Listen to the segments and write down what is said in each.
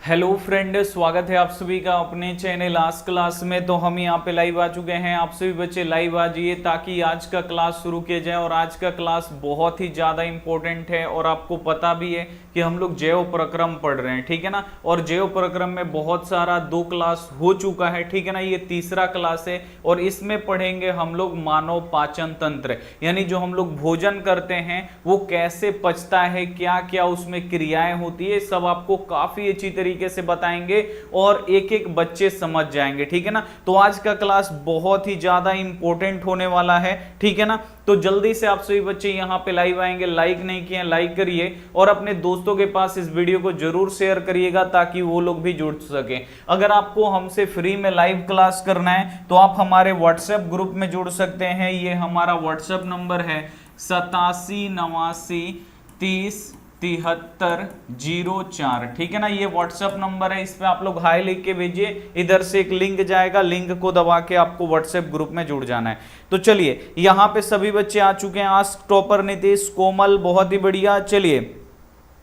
Hello friend, स्वागत है आप सभी का अपने चैनल आज क्लास में। तो हम यहाँ पे लाइव आ चुके हैं। आप सभी बच्चे लाइव आ जाइए ताकि आज का क्लास शुरू किया जाए। और आज का क्लास बहुत ही ज़्यादा इंपॉर्टेंट है और आपको पता भी है कि हम लोग जैव प्रक्रम पढ़ रहे हैं, ठीक है ना। और जैव प्रक्रम में बहुत सारा 2 क्लास हो चुका है, ठीक है ना। ये तीसरा क्लास है और इसमें पढ़ेंगे हम लोग मानव पाचन तंत्र, यानी जो हम लोग भोजन करते हैं वो कैसे पचता है, क्या क्या उसमें क्रियाएं होती है, सब आपको काफी अच्छी तरीके से बताएंगे और एक एक बच्चे समझ जाएंगे, ठीक है ना। तो आज का क्लास बहुत ही ज्यादा इंपॉर्टेंट होने वाला है, ठीक है ना। तो जल्दी से आप सभी बच्चे यहाँ पे लाइव आएंगे, लाइक नहीं किए लाइक करिए और अपने दोस्तों के पास इस वीडियो को जरूर शेयर करिएगा ताकि वो लोग भी जुड़ सके। अगर आपको हमसे फ्री में लाइव क्लास करना है तो आप हमारे व्हाट्सएप ग्रुप में जुड़ सकते हैं। ये हमारा व्हाट्सएप नंबर है 8789307304, ठीक है ना। ये व्हाट्सएप नंबर है, इस पे आप लोग हाई लिख के भेजिए। इधर से एक लिंक जाएगा, लिंक को दबा के आपको व्हाट्सएप ग्रुप में जुड़ जाना है। तो चलिए, यहाँ पे सभी बच्चे आ चुके हैं। आज टॉपर नीतीश, कोमल बहुत ही बढ़िया, चलिए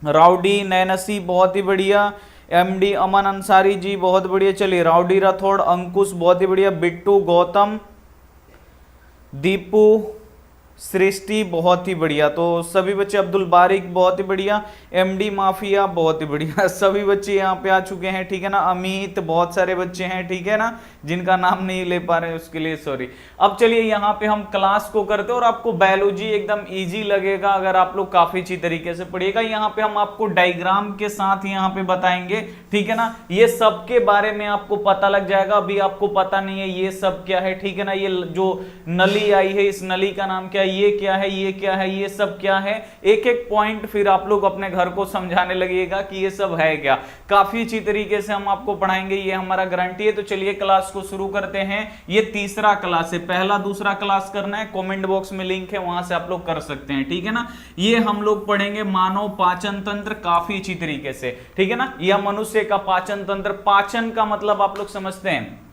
राउडी, नैनसी बहुत ही बढ़िया, एमडी अमन अंसारी जी बहुत बढ़िया, चलिए राउडी राठौड़, अंकुश बहुत ही बढ़िया, बिट्टू, गौतम, दीपू, सृष्टि बहुत ही बढ़िया। तो सभी बच्चे, अब्दुल बारिक बहुत ही बढ़िया, एमडी माफिया बहुत ही बढ़िया, सभी बच्चे यहाँ पे आ चुके हैं, ठीक है ना। अमित, बहुत सारे बच्चे हैं, ठीक है ना, जिनका नाम नहीं ले पा रहे हैं उसके लिए सॉरी। अब चलिए यहाँ पे हम क्लास को करते हैं और आपको बायोलॉजी एकदम इजी लगेगा अगर आप लोग काफी अच्छी तरीके से पढ़िएगा। यहाँ पे हम आपको डायग्राम के साथ यहाँ पे बताएंगे, ठीक है ना। ये सब के बारे में आपको पता लग जाएगा। अभी आपको पता नहीं है ये सब क्या है, ठीक है ना। ये जो नली आई है, इस नली का नाम क्या है, ये क्या है, ये क्या है, ये सब क्या है, एक एक पॉइंट फिर आप लोग अपने घर को समझाने लगेगा कि ये सब है क्या। काफी अच्छी तरीके से हम आपको पढ़ाएंगे, ये हमारा गारंटी है। तो चलिए क्लास को शुरू करते हैं। ये तीसरा क्लास है, पहला दूसरा क्लास करना है, कमेंट बॉक्स में लिंक है, वहां से आप लोग कर सकते हैं, ठीक है ना। ये हम लोग पढ़ेंगे मानव पाचन तंत्र काफी अच्छी तरीके से, ठीक है ना। यह मनुष्य का पाचन तंत्र, पाचन का मतलब आप लोग समझते हैं,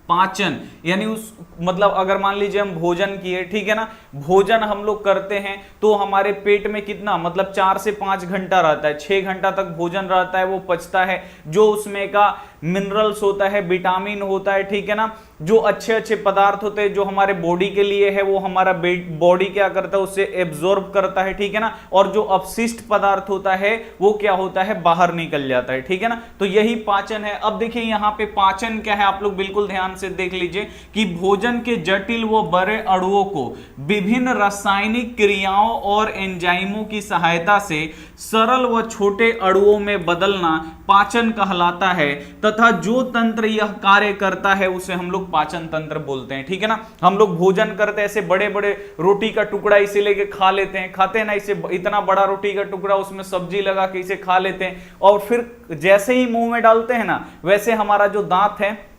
पाचन यानी उस मतलब अगर मान लीजिए हम भोजन किए, ठीक है ना, भोजन हम लोग करते हैं तो हमारे पेट में कितना मतलब 4 से 5 घंटा रहता है, 6 घंटा तक भोजन रहता है, वो पचता है। जो उसमें का मिनरल्स होता है, विटामिन होता है, ठीक है ना, जो अच्छे अच्छे पदार्थ होते हैं जो हमारे बॉडी के लिए है, वो हमारा बॉडी क्या करता है, उससे एब्जॉर्ब करता है, ठीक है ना। और जो अपशिष्ट पदार्थ होता है वो क्या होता है, बाहर निकल जाता है, ठीक है ना। तो यही पाचन है। अब देखिए यहाँ पे पाचन क्या है, आप लोग बिल्कुल ध्यान से देख लीजिए कि भोजन के जटिल व बड़े अणुओं को विभिन्न रासायनिक क्रियाओं और एंजाइमों की सहायता से सरल व छोटे अणुओं में बदलना पाचन कहलाता है तथा जो तंत्र यह कार्य करता है उसे हम लोग पाचन तंत्र बोलते हैं, ठीक है ना। हम लोग भोजन करते हैं, ऐसे बड़े बड़े रोटी का टुकड़ा इसे लेके खा लेते हैं, खाते हैं ना, इसे इतना बड़ा रोटी का टुकड़ा उसमें सब्जी लगा के इसे खा लेते हैं और फिर जैसे ही मुंह में डालते हैं ना, वैसे हमारा जो दांत है,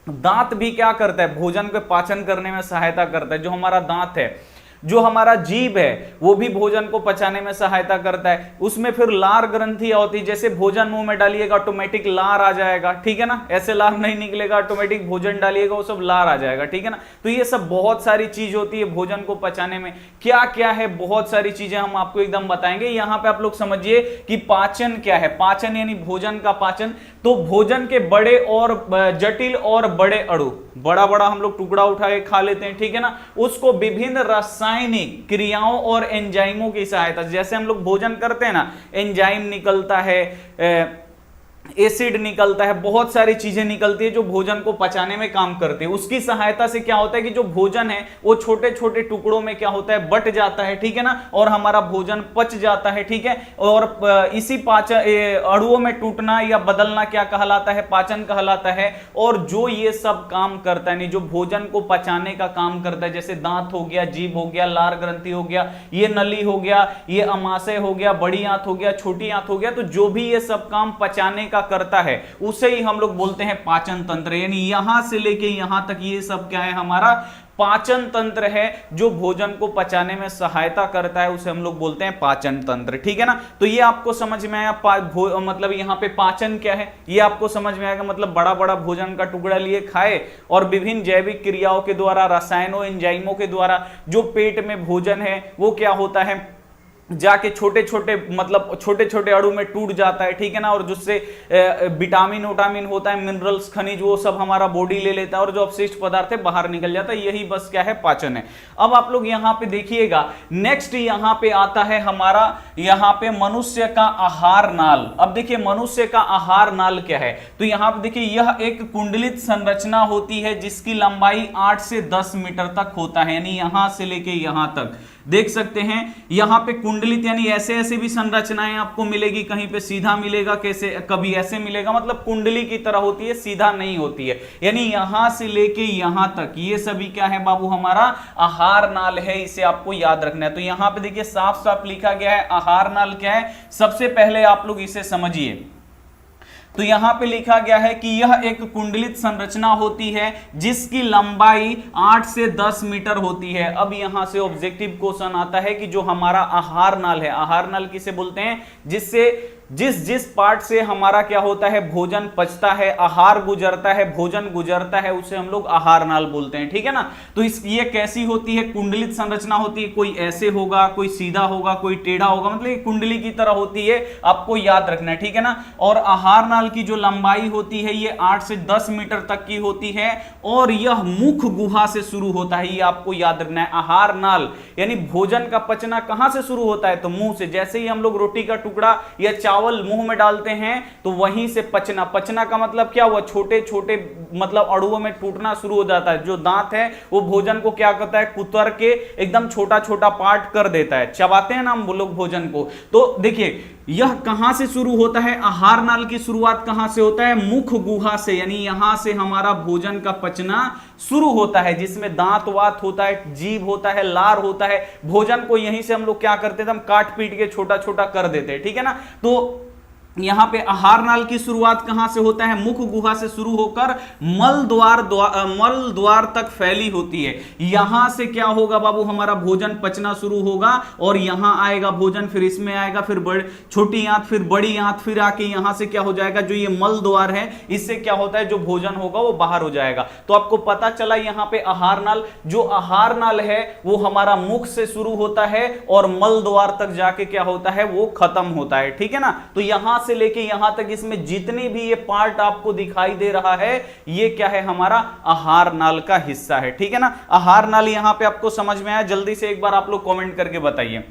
दांत भी क्या करता है, भोजन को पाचन करने में सहायता करता है। जो हमारा दांत है, जो हमारा जीभ है, वो भी भोजन को पचाने में सहायता करता है। उसमें फिर लार ग्रंथि होती है, जैसे भोजन मुंह में डालिएगा ऑटोमेटिक लार आ जाएगा, ठीक है ना। ऐसे लार नहीं निकलेगा, ऑटोमेटिक भोजन डालिएगा वो सब लार आ जाएगा, ठीक है ना। तो ये सब बहुत सारी चीज होती है भोजन को पचाने में। क्या क्या है, बहुत सारी चीजें हम आपको एकदम बताएंगे। यहाँ पे आप लोग समझिए कि पाचन क्या है। पाचन यानी भोजन का पाचन। तो भोजन के बड़े और जटिल और बड़े अणु, बड़ा बड़ा हम लोग टुकड़ा उठा के खा लेते हैं, ठीक है ना, उसको विभिन्न रासायनिक क्रियाओं और एंजाइमों की सहायता से, जैसे हम लोग भोजन करते हैं ना, एंजाइम निकलता है, एसिड निकलता है, बहुत सारी चीजें निकलती है जो भोजन को पचाने में काम करती है। उसकी सहायता से क्या होता है कि जो भोजन है वो छोटे छोटे टुकड़ों में क्या होता है, बट जाता है, ठीक है ना, और हमारा भोजन पच जाता है, ठीक है। और इसी पाचन अणुओं में टूटना या बदलना क्या कहलाता है, पाचन कहलाता है। और जो ये सब काम करता है, नहीं जो भोजन को पचाने का काम करता है, जैसे दांत हो गया, जीभ हो गया, लार ग्रंथि हो गया, ये नली हो गया, ये अमाशय हो गया, बड़ी आंत हो गया, छोटी आंत हो गया, तो जो भी ये सब काम पचाने का करता है उसे ही हम लोग बोलते हैं पाचन तंत्र। यानी यहां से लेके यहां तक ये सब क्या है, हमारा पाचन तंत्र है जो भोजन को पचाने में सहायता करता है, उसे हम लोग बोलते हैं पाचन तंत्र, ठीक है ना। तो ये आपको समझ में आया, मतलब यहाँ पे पाचन क्या है ये आपको समझ में आएगा। मतलब बड़ा बड़ा भोजन का टुकड़ा लिए खाए और विभिन्न जैविक क्रियाओं के द्वारा, रसायनों एंजाइमों के द्वारा जो पेट में भोजन है वो क्या होता है, जाके छोटे छोटे मतलब छोटे छोटे अणु में टूट जाता है, ठीक है ना, और जिससे विटामिन विटामिन होता है, मिनरल्स खनिज वो सब हमारा बॉडी ले लेता है और जो अपशिष्ट पदार्थ है बाहर निकल जाता है। यही बस क्या है, पाचन है। अब आप लोग यहाँ पे देखिएगा, नेक्स्ट यहाँ पे आता है हमारा यहाँ पे मनुष्य का आहार नाल। अब देखिए मनुष्य का आहार नाल क्या है, तो यहाँ पे देखिए यह एक कुंडलित संरचना होती है जिसकी लंबाई 8 से 10 मीटर तक होता है, यानी यहां से लेके यहां तक देख सकते हैं। यहां पे कुंडलित यानी ऐसे ऐसे भी संरचनाएं आपको मिलेगी, कहीं पे सीधा मिलेगा, कैसे कभी ऐसे मिलेगा, मतलब कुंडली की तरह होती है, सीधा नहीं होती है। यानी यहां से लेके यहां तक ये सभी क्या है बाबू, हमारा आहार नाल है, इसे आपको याद रखना है। तो यहां पे देखिए साफ साफ लिखा गया है आहार नाल क्या है। सबसे पहले आप लोग इसे समझिए, तो यहां पे लिखा गया है कि यह एक कुंडलित संरचना होती है जिसकी लंबाई 8 से 10 मीटर होती है। अब यहां से ऑब्जेक्टिव क्वेश्चन आता है कि जो हमारा आहार नाल है, आहार नाल किसे बोलते हैं, जिससे जिस पार्ट से हमारा क्या होता है, भोजन पचता है, आहार गुजरता है, भोजन गुजरता है, उसे हम लोग आहार नाल बोलते हैं, ठीक है ना। तो ये कैसी होती है, कुंडलित संरचना होती है, कोई ऐसे होगा, कोई सीधा होगा, कोई टेढ़ा होगा, मतलब ये कुंडली की तरह होती है, आपको याद रखना है, ठीक है ना। और आहार नाल की जो लंबाई होती है ये 8 से 10 मीटर तक की होती है और यह मुख गुहा से शुरू होता है, ये आपको याद रखना है। आहार नाल यानी भोजन का पचना कहां से शुरू होता है, तो मुंह से। जैसे ही हम लोग रोटी का टुकड़ा या चावल मुंह में डालते हैं तो वहीं से पचना, पचना का मतलब क्या हुआ, छोटे छोटे मतलब अणुओं में टूटना शुरू हो जाता है। जो दांत है वो भोजन को क्या करता है, कुतर के एकदम छोटा छोटा पार्ट कर देता है, चबाते हैं ना हम लोग भोजन को। तो देखिए यह कहां से शुरू होता है, आहार नाल की शुरुआत कहां से होता है, मुख गुहा से, यानी यहां से हमारा भोजन का पचना शुरू होता है, जिसमें दांत वात होता है, जीभ होता है, लार होता है। भोजन को यहीं से हम लोग क्या करते थे, हम काट पीट के छोटा छोटा कर देते हैं, ठीक है ना। तो यहां पे आहार नाल की शुरुआत कहां से होता है, मुख गुहा से शुरू होकर मल द्वार तक फैली होती है। यहां से क्या होगा बाबू, हमारा भोजन पचना शुरू होगा और यहां आएगा भोजन, फिर इसमें आएगा, फिर छोटी आंत, फिर बड़ी आंत, फिर आके यहां से क्या हो जाएगा, जो ये मल द्वार है इससे क्या होता है, जो भोजन होगा वो बाहर हो जाएगा। तो आपको पता चला यहां पे आहार नाल, जो आहार नाल है वो हमारा मुख से शुरू होता है और मल द्वार तक जाके क्या होता है, वो खत्म होता है, ठीक है ना। तो यहां से लेके यहां तक इसमें जितनी भी ये पार्ट आपको दिखाई दे रहा है ये क्या है, हमारा आहार नाल का हिस्सा है, ठीक है ना। आहार नाल यहां पे आपको समझ में आया, जल्दी से एक बार आप लोग कमेंट करके बताइए।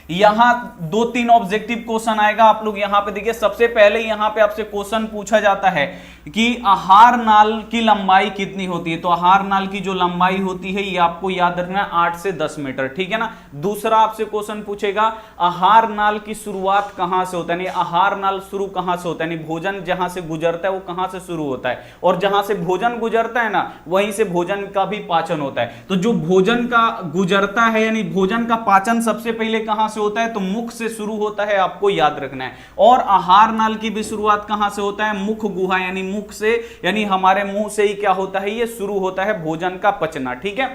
यहां 2-3 ऑब्जेक्टिव क्वेश्चन आएगा, आप लोग यहां पे देखिए। सबसे पहले यहां पे आपसे क्वेश्चन पूछा जाता है कि आहार नाल की लंबाई कितनी होती है, तो आहार नाल की जो लंबाई होती है ये आपको याद रखना है 8 से 10 मीटर, ठीक है ना। दूसरा आपसे क्वेश्चन पूछेगा आहार नाल की शुरुआत कहां से होता है, आहार नाल शुरू कहां से होता है, भोजन जहां से गुजरता है वो कहां से शुरू होता है, और जहां से भोजन गुजरता है ना वहीं से भोजन का भी पाचन होता है। तो जो भोजन का गुजरता है यानी भोजन का पाचन सबसे पहले कहां से होता है, तो मुख से शुरू होता है, आपको याद रखना है। और आहार नाल की भी शुरुआत कहां से होता है, मुख गुहा यानी मुख से, यानी हमारे मुंह से ही क्या होता है, ये शुरू होता है भोजन का पचना, ठीक है।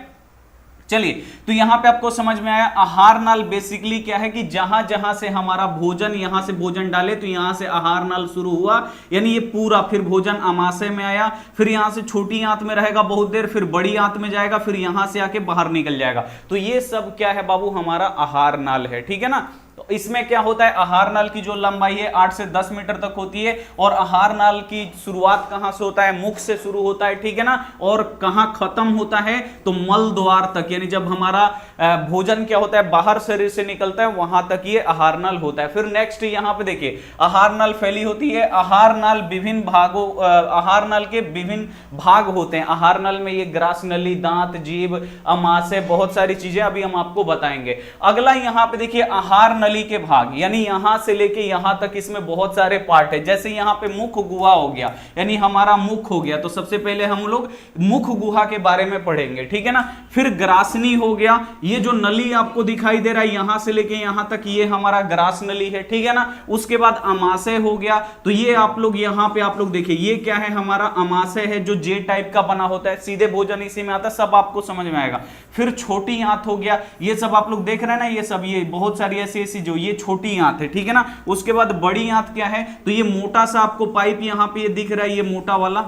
चलिए तो यहां पे आपको समझ में आया आहार नाल बेसिकली क्या है कि जहां जहां से हमारा भोजन, यहां से भोजन डाले तो यहां से आहार नाल शुरू हुआ, यानी ये पूरा, फिर भोजन आमाशय में आया, फिर यहां से छोटी आंत में रहेगा बहुत देर, फिर बड़ी आंत में जाएगा, फिर यहां से आके बाहर निकल जाएगा। तो ये सब क्या है बाबू, हमारा आहार नाल है, ठीक है ना। तो इसमें क्या होता है, आहार नाल की जो लंबाई है 8 से 10 मीटर तक होती है और आहार नाल की शुरुआत कहां से होता है, मुख से शुरू होता है, ठीक है ना। और कहां खत्म होता है, तो मल द्वार तक, यानी जब हमारा भोजन क्या होता है बाहर शरीर से निकलता है वहां तक ये आहार नाल होता है। फिर नेक्स्ट यहां पे देखिए आहार नाल फैली होती है। आहार नाल विभिन्न भागों, आहार नाल के विभिन्न भाग होते हैं। आहार नाल में ये ग्रास नली, दांत, जीभ, अमाशय, बहुत सारी चीजें अभी हम आपको बताएंगे। अगला यहां पे देखिए आहार नली के भाग, यानी यहां से लेके यहां तक इसमें बहुत सारे पार्ट है। जैसे यहां पे मुख गुहा हो गया, यानी हमारा मुख हो गया, तो सबसे पहले हम लोग मुख गुहा के बारे में पढ़ेंगे, ठीक है ना। फिर ग्रासनी हो गया, ये जो नली आपको दिखाई दे रहा है यहां से लेके यहां तक ये हमारा ग्रास नली है, ठीक है ना। उसके बाद अमाशय हो गया, तो ये आप लोग यहां पे आप लोग देखिए ये क्या है, हमारा अमाशय है जो जे टाइप का बना होता है, सीधे भोजन इसी में आता है, सब आपको समझ में आएगा। फिर छोटी आंत हो गया, ये सब आप लोग देख रहे हैं ना, ये सब ये बहुत सारी ऐसी ऐसी जो ये छोटी आंत है, ठीक है ना। उसके बाद बड़ी आंत क्या है, तो ये मोटा सा आपको पाइप यहां पे ये दिख रहा है, ये मोटा वाला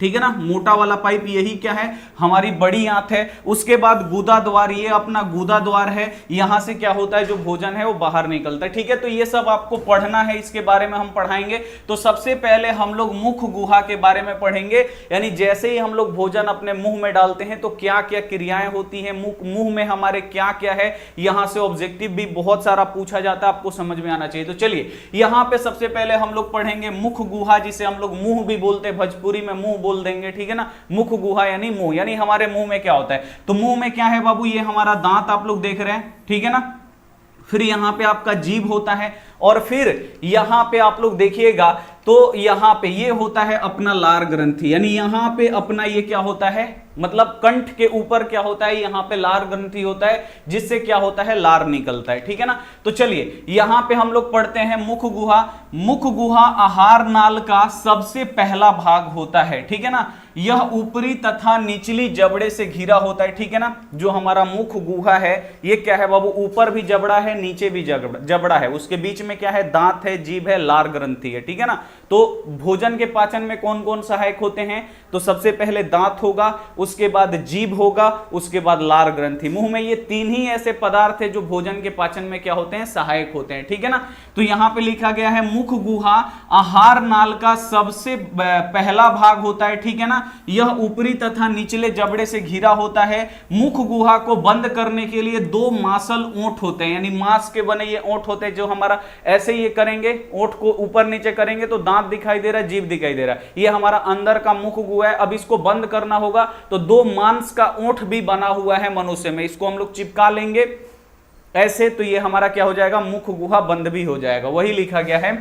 ठीक है ना, मोटा वाला पाइप यही क्या है, हमारी बड़ी आंत है। उसके बाद गुदा द्वार, ये अपना गुदा द्वार है, यहां से क्या होता है, जो भोजन है वो बाहर निकलता है। ठीक है, तो ये सब आपको पढ़ना है, इसके बारे में हम पढ़ाएंगे। तो सबसे पहले हम लोग मुख गुहा के बारे में पढ़ेंगे, यानी जैसे ही हम लोग भोजन अपने मुंह में डालते हैं तो क्या क्या क्रियाएं होती हैं, मुंह में हमारे क्या क्या है। यहां से ऑब्जेक्टिव भी बहुत सारा पूछा जाता है, आपको समझ में आना चाहिए। तो चलिए यहां पे सबसे पहले हम लोग पढ़ेंगे मुख गुहा, जिसे हम लोग मुंह भी बोलते हैं, भोजपुरी में मुंह बोल देंगे। ठीक है ना, मुख गुहा यानी मुंह, यानी हमारे मुंह में क्या होता है। तो मुंह में क्या है बाबू, ये हमारा दांत आप लोग देख रहे हैं, ठीक है ना। फिर यहां पे आपका जीभ होता है, और फिर यहां पे आप लोग देखिएगा तो यहां पे ये होता है अपना लार ग्रंथि, यानी यहां पे अपना ये क्या होता है, मतलब कंठ के ऊपर क्या होता है, यहां पे लार ग्रंथि होता है, जिससे क्या होता है, लार निकलता है। ठीक है ना, तो चलिए यहां पे हम लोग पढ़ते हैं मुख गुहा। मुख गुहा आहार नाल का सबसे पहला भाग होता है। ठीक है ना, यह ऊपरी तथा निचली जबड़े से घिरा होता है। ठीक है ना, जो हमारा मुख गुहा है ये क्या है बाबू, ऊपर भी जबड़ा है, नीचे भी जबड़ा है, उसके बीच में क्या है, दांत है, जीभ है, लार ग्रंथि है। ठीक है ना, तो भोजन के पाचन में कौन कौन सहायक होते हैं, तो सबसे पहले दांत होगा, उसके बाद जीभ होगा, उसके बाद लार ग्रंथि। मुंह में ये तीन ही ऐसे पदार्थ है जो भोजन के पाचन में क्या होते हैं, सहायक होते हैं। ठीक है ना, तो यहां पे लिखा गया है मुख गुहा आहार नाल का सबसे पहला भाग होता है। ठीक है ना, यह ऊपरी तथा निचले जबड़े से घिरा होता है। मुख गुहा को बंद करने के लिए दो मांसल ओंठ होते हैं, यानी मांस के बने ये ओंठ होते हैं, जो हमारा ऐसे ये करेंगे, ओंठ को ऊपर नीचे करेंगे तो दांत दिखाई दे रहा है, जीभ दिखाई दे रहा है, ये हमारा अंदर का मुख गुहा है। अब इसको बंद करना होगा तो दो मांस का ओंठ भी बना हुआ है मनुष्य में, इसको हम लोग चिपका लेंगे ऐसे, तो ये हमारा क्या हो जाएगा, मुख गुहा बंद भी हो जाएगा। वही लिखा गया है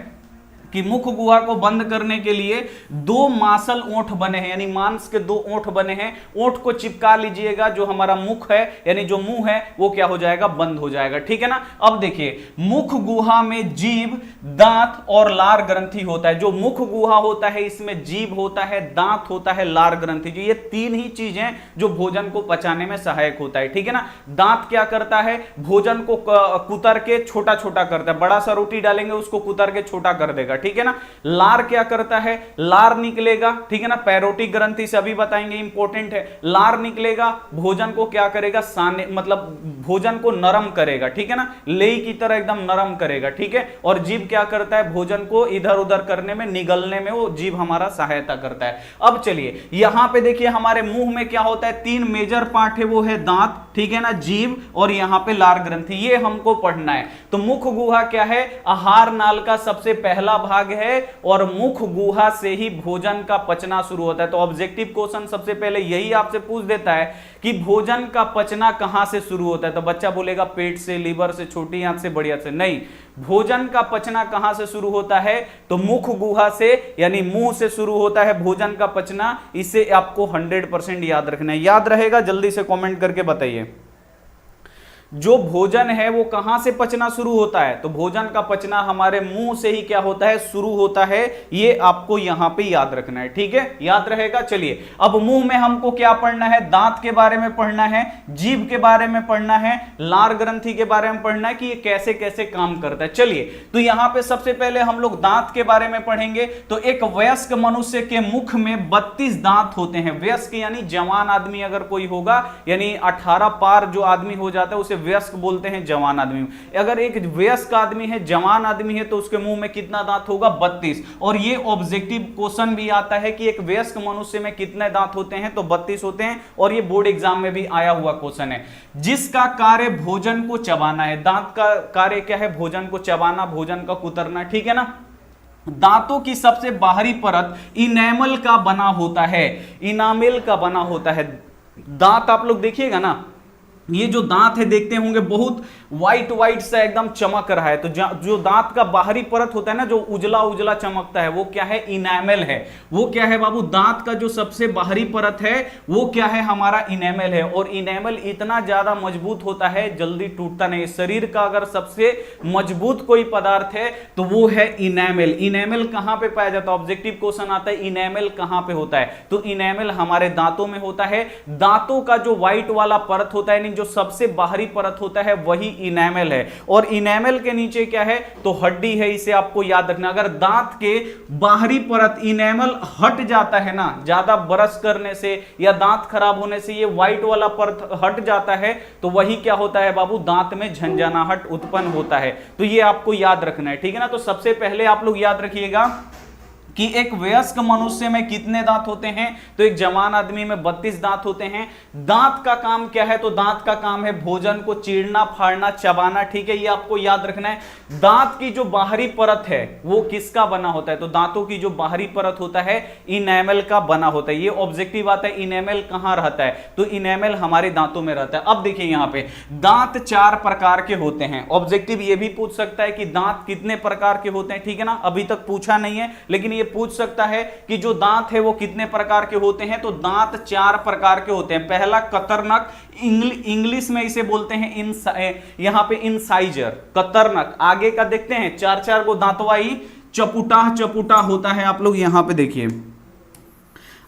कि मुख गुहा को बंद करने के लिए दो मांसल ओंठ बने हैं, यानी मांस के दो ओंठ बने हैं, ओंठ को चिपका लीजिएगा, जो हमारा मुख है यानी जो मुंह है वो क्या हो जाएगा, बंद हो जाएगा। ठीक है ना, अब देखिए मुख गुहा में जीभ, दांत और लार ग्रंथि होता है। जो मुख गुहा होता है इसमें जीभ होता है, दांत होता है, लार ग्रंथि, जो ये तीन ही चीजें जो भोजन को पचाने में सहायक होता है। ठीक है ना, दांत क्या करता है, भोजन को कुतर के छोटा छोटा करता है, बड़ा सा रोटी डालेंगे उसको कुतर के छोटा कर देगा। ठीक है ना, लार क्या करता है, लार निकलेगा। ठीक है ना, पैरोटिक ग्रंथि से अभी बताएंगे, इंपॉर्टेंट है। लार निकलेगा, भोजन को क्या करेगा, साने मतलब भोजन को नरम करेगा। ठीक है ना, लेई की तरह एकदम नरम करेगा। ठीक है, और जीभ क्या करता है, भोजन को इधर उधर करने में, निगलने में वो जीभ हमारा सहायता करता है। अब चलिए यहां पे देखिए हमारे मुंह में क्या होता है, तीन मेजर पार्ट है, वो है दांत, ठीक है ना, जीभ और यहां पे लार ग्रंथि, ये हमको पढ़ना है। तो मुख गुहा क्या है, आहार नाल का सबसे पहला भाग है, और मुख गुहा से ही भोजन का पचना शुरू होता है। तो ऑब्जेक्टिव क्वेश्चन सबसे पहले यही आपसे पूछ देता है कि भोजन का पचना कहां से शुरू होता है। तो बच्चा बोलेगा पेट से, लीवर से, छोटी आंत से, बड़ी आंत से। नहीं, भोजन का पचना कहां से शुरू होता है, तो मुख गुहा से, यानी मुंह से शुरू होता है भोजन का पचना। इसे आपको 100% याद रखना है। याद रहेगा, जल्दी से कमेंट करके बताइए। जो भोजन है वो कहां से पचना शुरू होता है, तो भोजन का पचना हमारे मुंह से ही क्या होता है, शुरू होता है। ये आपको यहां पे याद रखना है। ठीक है, याद रहेगा। चलिए अब मुंह में हमको क्या पढ़ना है, दांत के बारे में पढ़ना है, जीभ के बारे में पढ़ना है, लार ग्रंथि के बारे में पढ़ना है कि ये कैसे कैसे काम करता है। चलिए तो यहां पे सबसे पहले हम लोग दांत के बारे में पढ़ेंगे। तो एक वयस्क मनुष्य के मुख में 32 दांत होते हैं। वयस्क यानी जवान आदमी अगर कोई होगा, यानी 18 पार जो आदमी हो जाता है उसे वयस्क बोलते हैं, जवान आदमी। अगर एक वयस्क आदमी है, जवान आदमी है, तो उसके मुंह में कितना दांत होगा, 32। और ये ऑब्जेक्टिव क्वेश्चन भी आता है कि एक वयस्क मनुष्य में कितने दांत होते हैं, तो 32 होते हैं। और ये बोर्ड एग्जाम में भी आया हुआ क्वेश्चन है। जिसका कार्य भोजन को चबाना है, दांत का कार्य क्या है, भोजन को चबाना, भोजन का कुतरना। ठीक है ना, दांतों की सबसे बाहरी परत इनेमल का बना होता है, इनामेल का बना होता है। दांत आप लोग देखिएगा ना, ये जो दांत है देखते होंगे बहुत व्हाइट व्हाइट सा एकदम चमक रहा है। तो जो दांत का बाहरी परत होता है ना, जो उजला उजला चमकता है, वो क्या है, इनेमल है। वो क्या है बाबू, दांत का जो सबसे बाहरी परत है वो क्या है, हमारा इनेमल है। और इनेमल इतना ज्यादा मजबूत होता है, जल्दी टूटता नहीं। शरीर का अगर सबसे मजबूत कोई पदार्थ है तो वो है इनेमल। इनेमल कहां पे पाया जाता है, ऑब्जेक्टिव क्वेश्चन आता है, इनेमल कहां पे होता है, तो इनेमल हमारे दांतों में होता है। दांतों का जो व्हाइट वाला परत होता है, जो सबसे बाहरी परत होता है वही इनेमल है, और इनेमल के नीचे क्या है तो हड्डी है, इसे आपको याद रखना। अगर दांत के बाहरी परत इनेमल हट जाता है ना, ज्यादा ब्रश करने से या दांत खराब होने से ये व्हाइट वाला परत हट जाता है, तो वही क्या होता है बाबू, दांत में झंझनाहट उत्पन्न होता है। तो ये आपको याद रखना है, ठीक है ना। तो सबसे पहले आप लोग याद रखिएगा कि एक वयस्क मनुष्य में कितने दांत होते हैं, तो एक जवान आदमी में 32 दांत होते हैं। दांत का काम क्या है, तो दांत का काम है भोजन को चीरना, फाड़ना, चबाना, ठीक है, ये आपको याद रखना है। दांत की जो बाहरी परत है वो किसका बना होता है, तो दांतों की जो बाहरी परत होता है इनेमल का बना होता है। ये ऑब्जेक्टिव आता है, इनेमल कहां रहता है, तो इनेमल हमारे दांतों में रहता है। अब देखिए यहां पे दांत 4 प्रकार के होते हैं। ऑब्जेक्टिव ये भी पूछ सकता है कि दांत कितने प्रकार के होते हैं, ठीक है ना, अभी तक पूछा नहीं है, लेकिन ये पूछ सकता है कि जो दांत है वो कितने प्रकार के होते हैं, तो दांत 4 प्रकार के होते हैं। पहला कतरनक, इंग्लिश में इसे बोलते हैं यहां पे इंसाइजर, कतरनक। आगे का देखते हैं, 4 को दांतवाई चपुटा चपुटा होता है। आप लोग यहां पे देखिए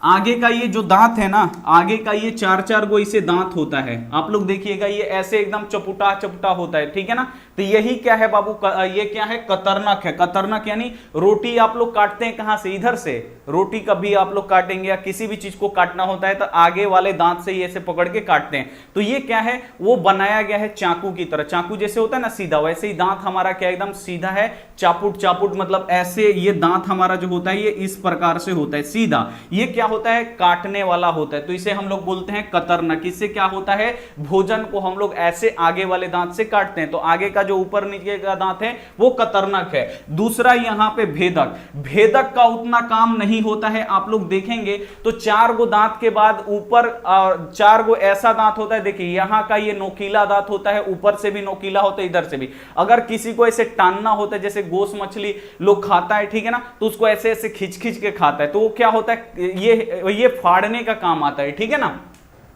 आगे का ये जो दांत है ना, आगे का ये 4 गो इसे दांत होता है। आप लोग देखिएगा ये ऐसे एकदम चपुटा चपुटा होता है, ठीक है ना। तो यही क्या है बाबू, ये क्या है, कतरनक है। कतरनक यानी रोटी आप लोग काटते हैं कहां से, इधर से। रोटी कभी आप लोग काटेंगे या किसी भी चीज को काटना होता है तो आगे वाले दांत से ये ऐसे पकड़ के काटते हैं। तो ये क्या है, वो बनाया गया है चाकू की तरह। चाकू जैसे होता है ना सीधा, वैसे ही दांत हमारा क्या एकदम सीधा है, चापुट चापुट, मतलब ऐसे ये दांत हमारा जो होता है ये इस प्रकार से होता है सीधा। ये क्या होता है, काटने वाला होता है, तो इसे हम लोग बोलते हैं कतरनक। इससे क्या होता है, भोजन को हम लोग ऐसे आगे वाले दांत से काटते हैं, तो आगे का जो ऊपर नीचे का दांत है वो कतरनक है। दूसरा यहां पे भेदक। भेदक का उतना काम नहीं होता है। आप लोग देखेंगे तो 4 गो दांत के बाद ऊपर 4 गो ऐसा दांत होता है। देखिए यहां का ये नोकीला दांत होता है, ऊपर से भी नोकीला होता है, इधर से भी। अगर किसी को ऐसे टानना होता है, जैसे गोश्त मछली लोग खाता है, ठीक है ना, तो उसको ऐसे ऐसे खींच खींच के खाता है, तो वो क्या होता है, ये फाड़ने का काम आता है, ठीक है ना।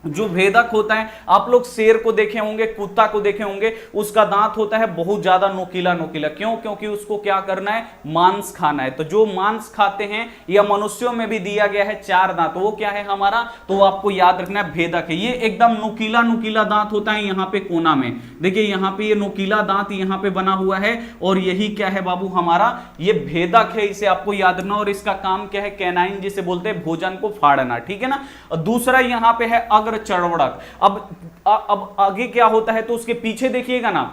जो भेदक होता है, आप लोग शेर को देखे होंगे, कुत्ता को देखे होंगे, उसका दांत होता है बहुत ज्यादा नोकीला नोकीला। क्यों, क्योंकि उसको क्या करना है, मांस खाना है। तो जो मांस खाते हैं या मनुष्यों में भी दिया गया है 4 दांत, वो क्या है हमारा, तो आपको याद रखना है भेदक है। ये एकदम नुकीला नुकीला दांत होता है यहाँ पे कोना में। देखिए यहाँ पे ये नुकीला दांत यहाँ पे बना हुआ है, और यही क्या है बाबू हमारा, ये भेदक है, इसे आपको याद रखना। और इसका काम क्या है, कैनाइन जिसे बोलते हैं, भोजन को फाड़ना, ठीक है ना। और दूसरा यहाँ पे है अग्र चड़वड़क। अब आगे क्या होता है, तो उसके पीछे देखिएगा ना,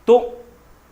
तो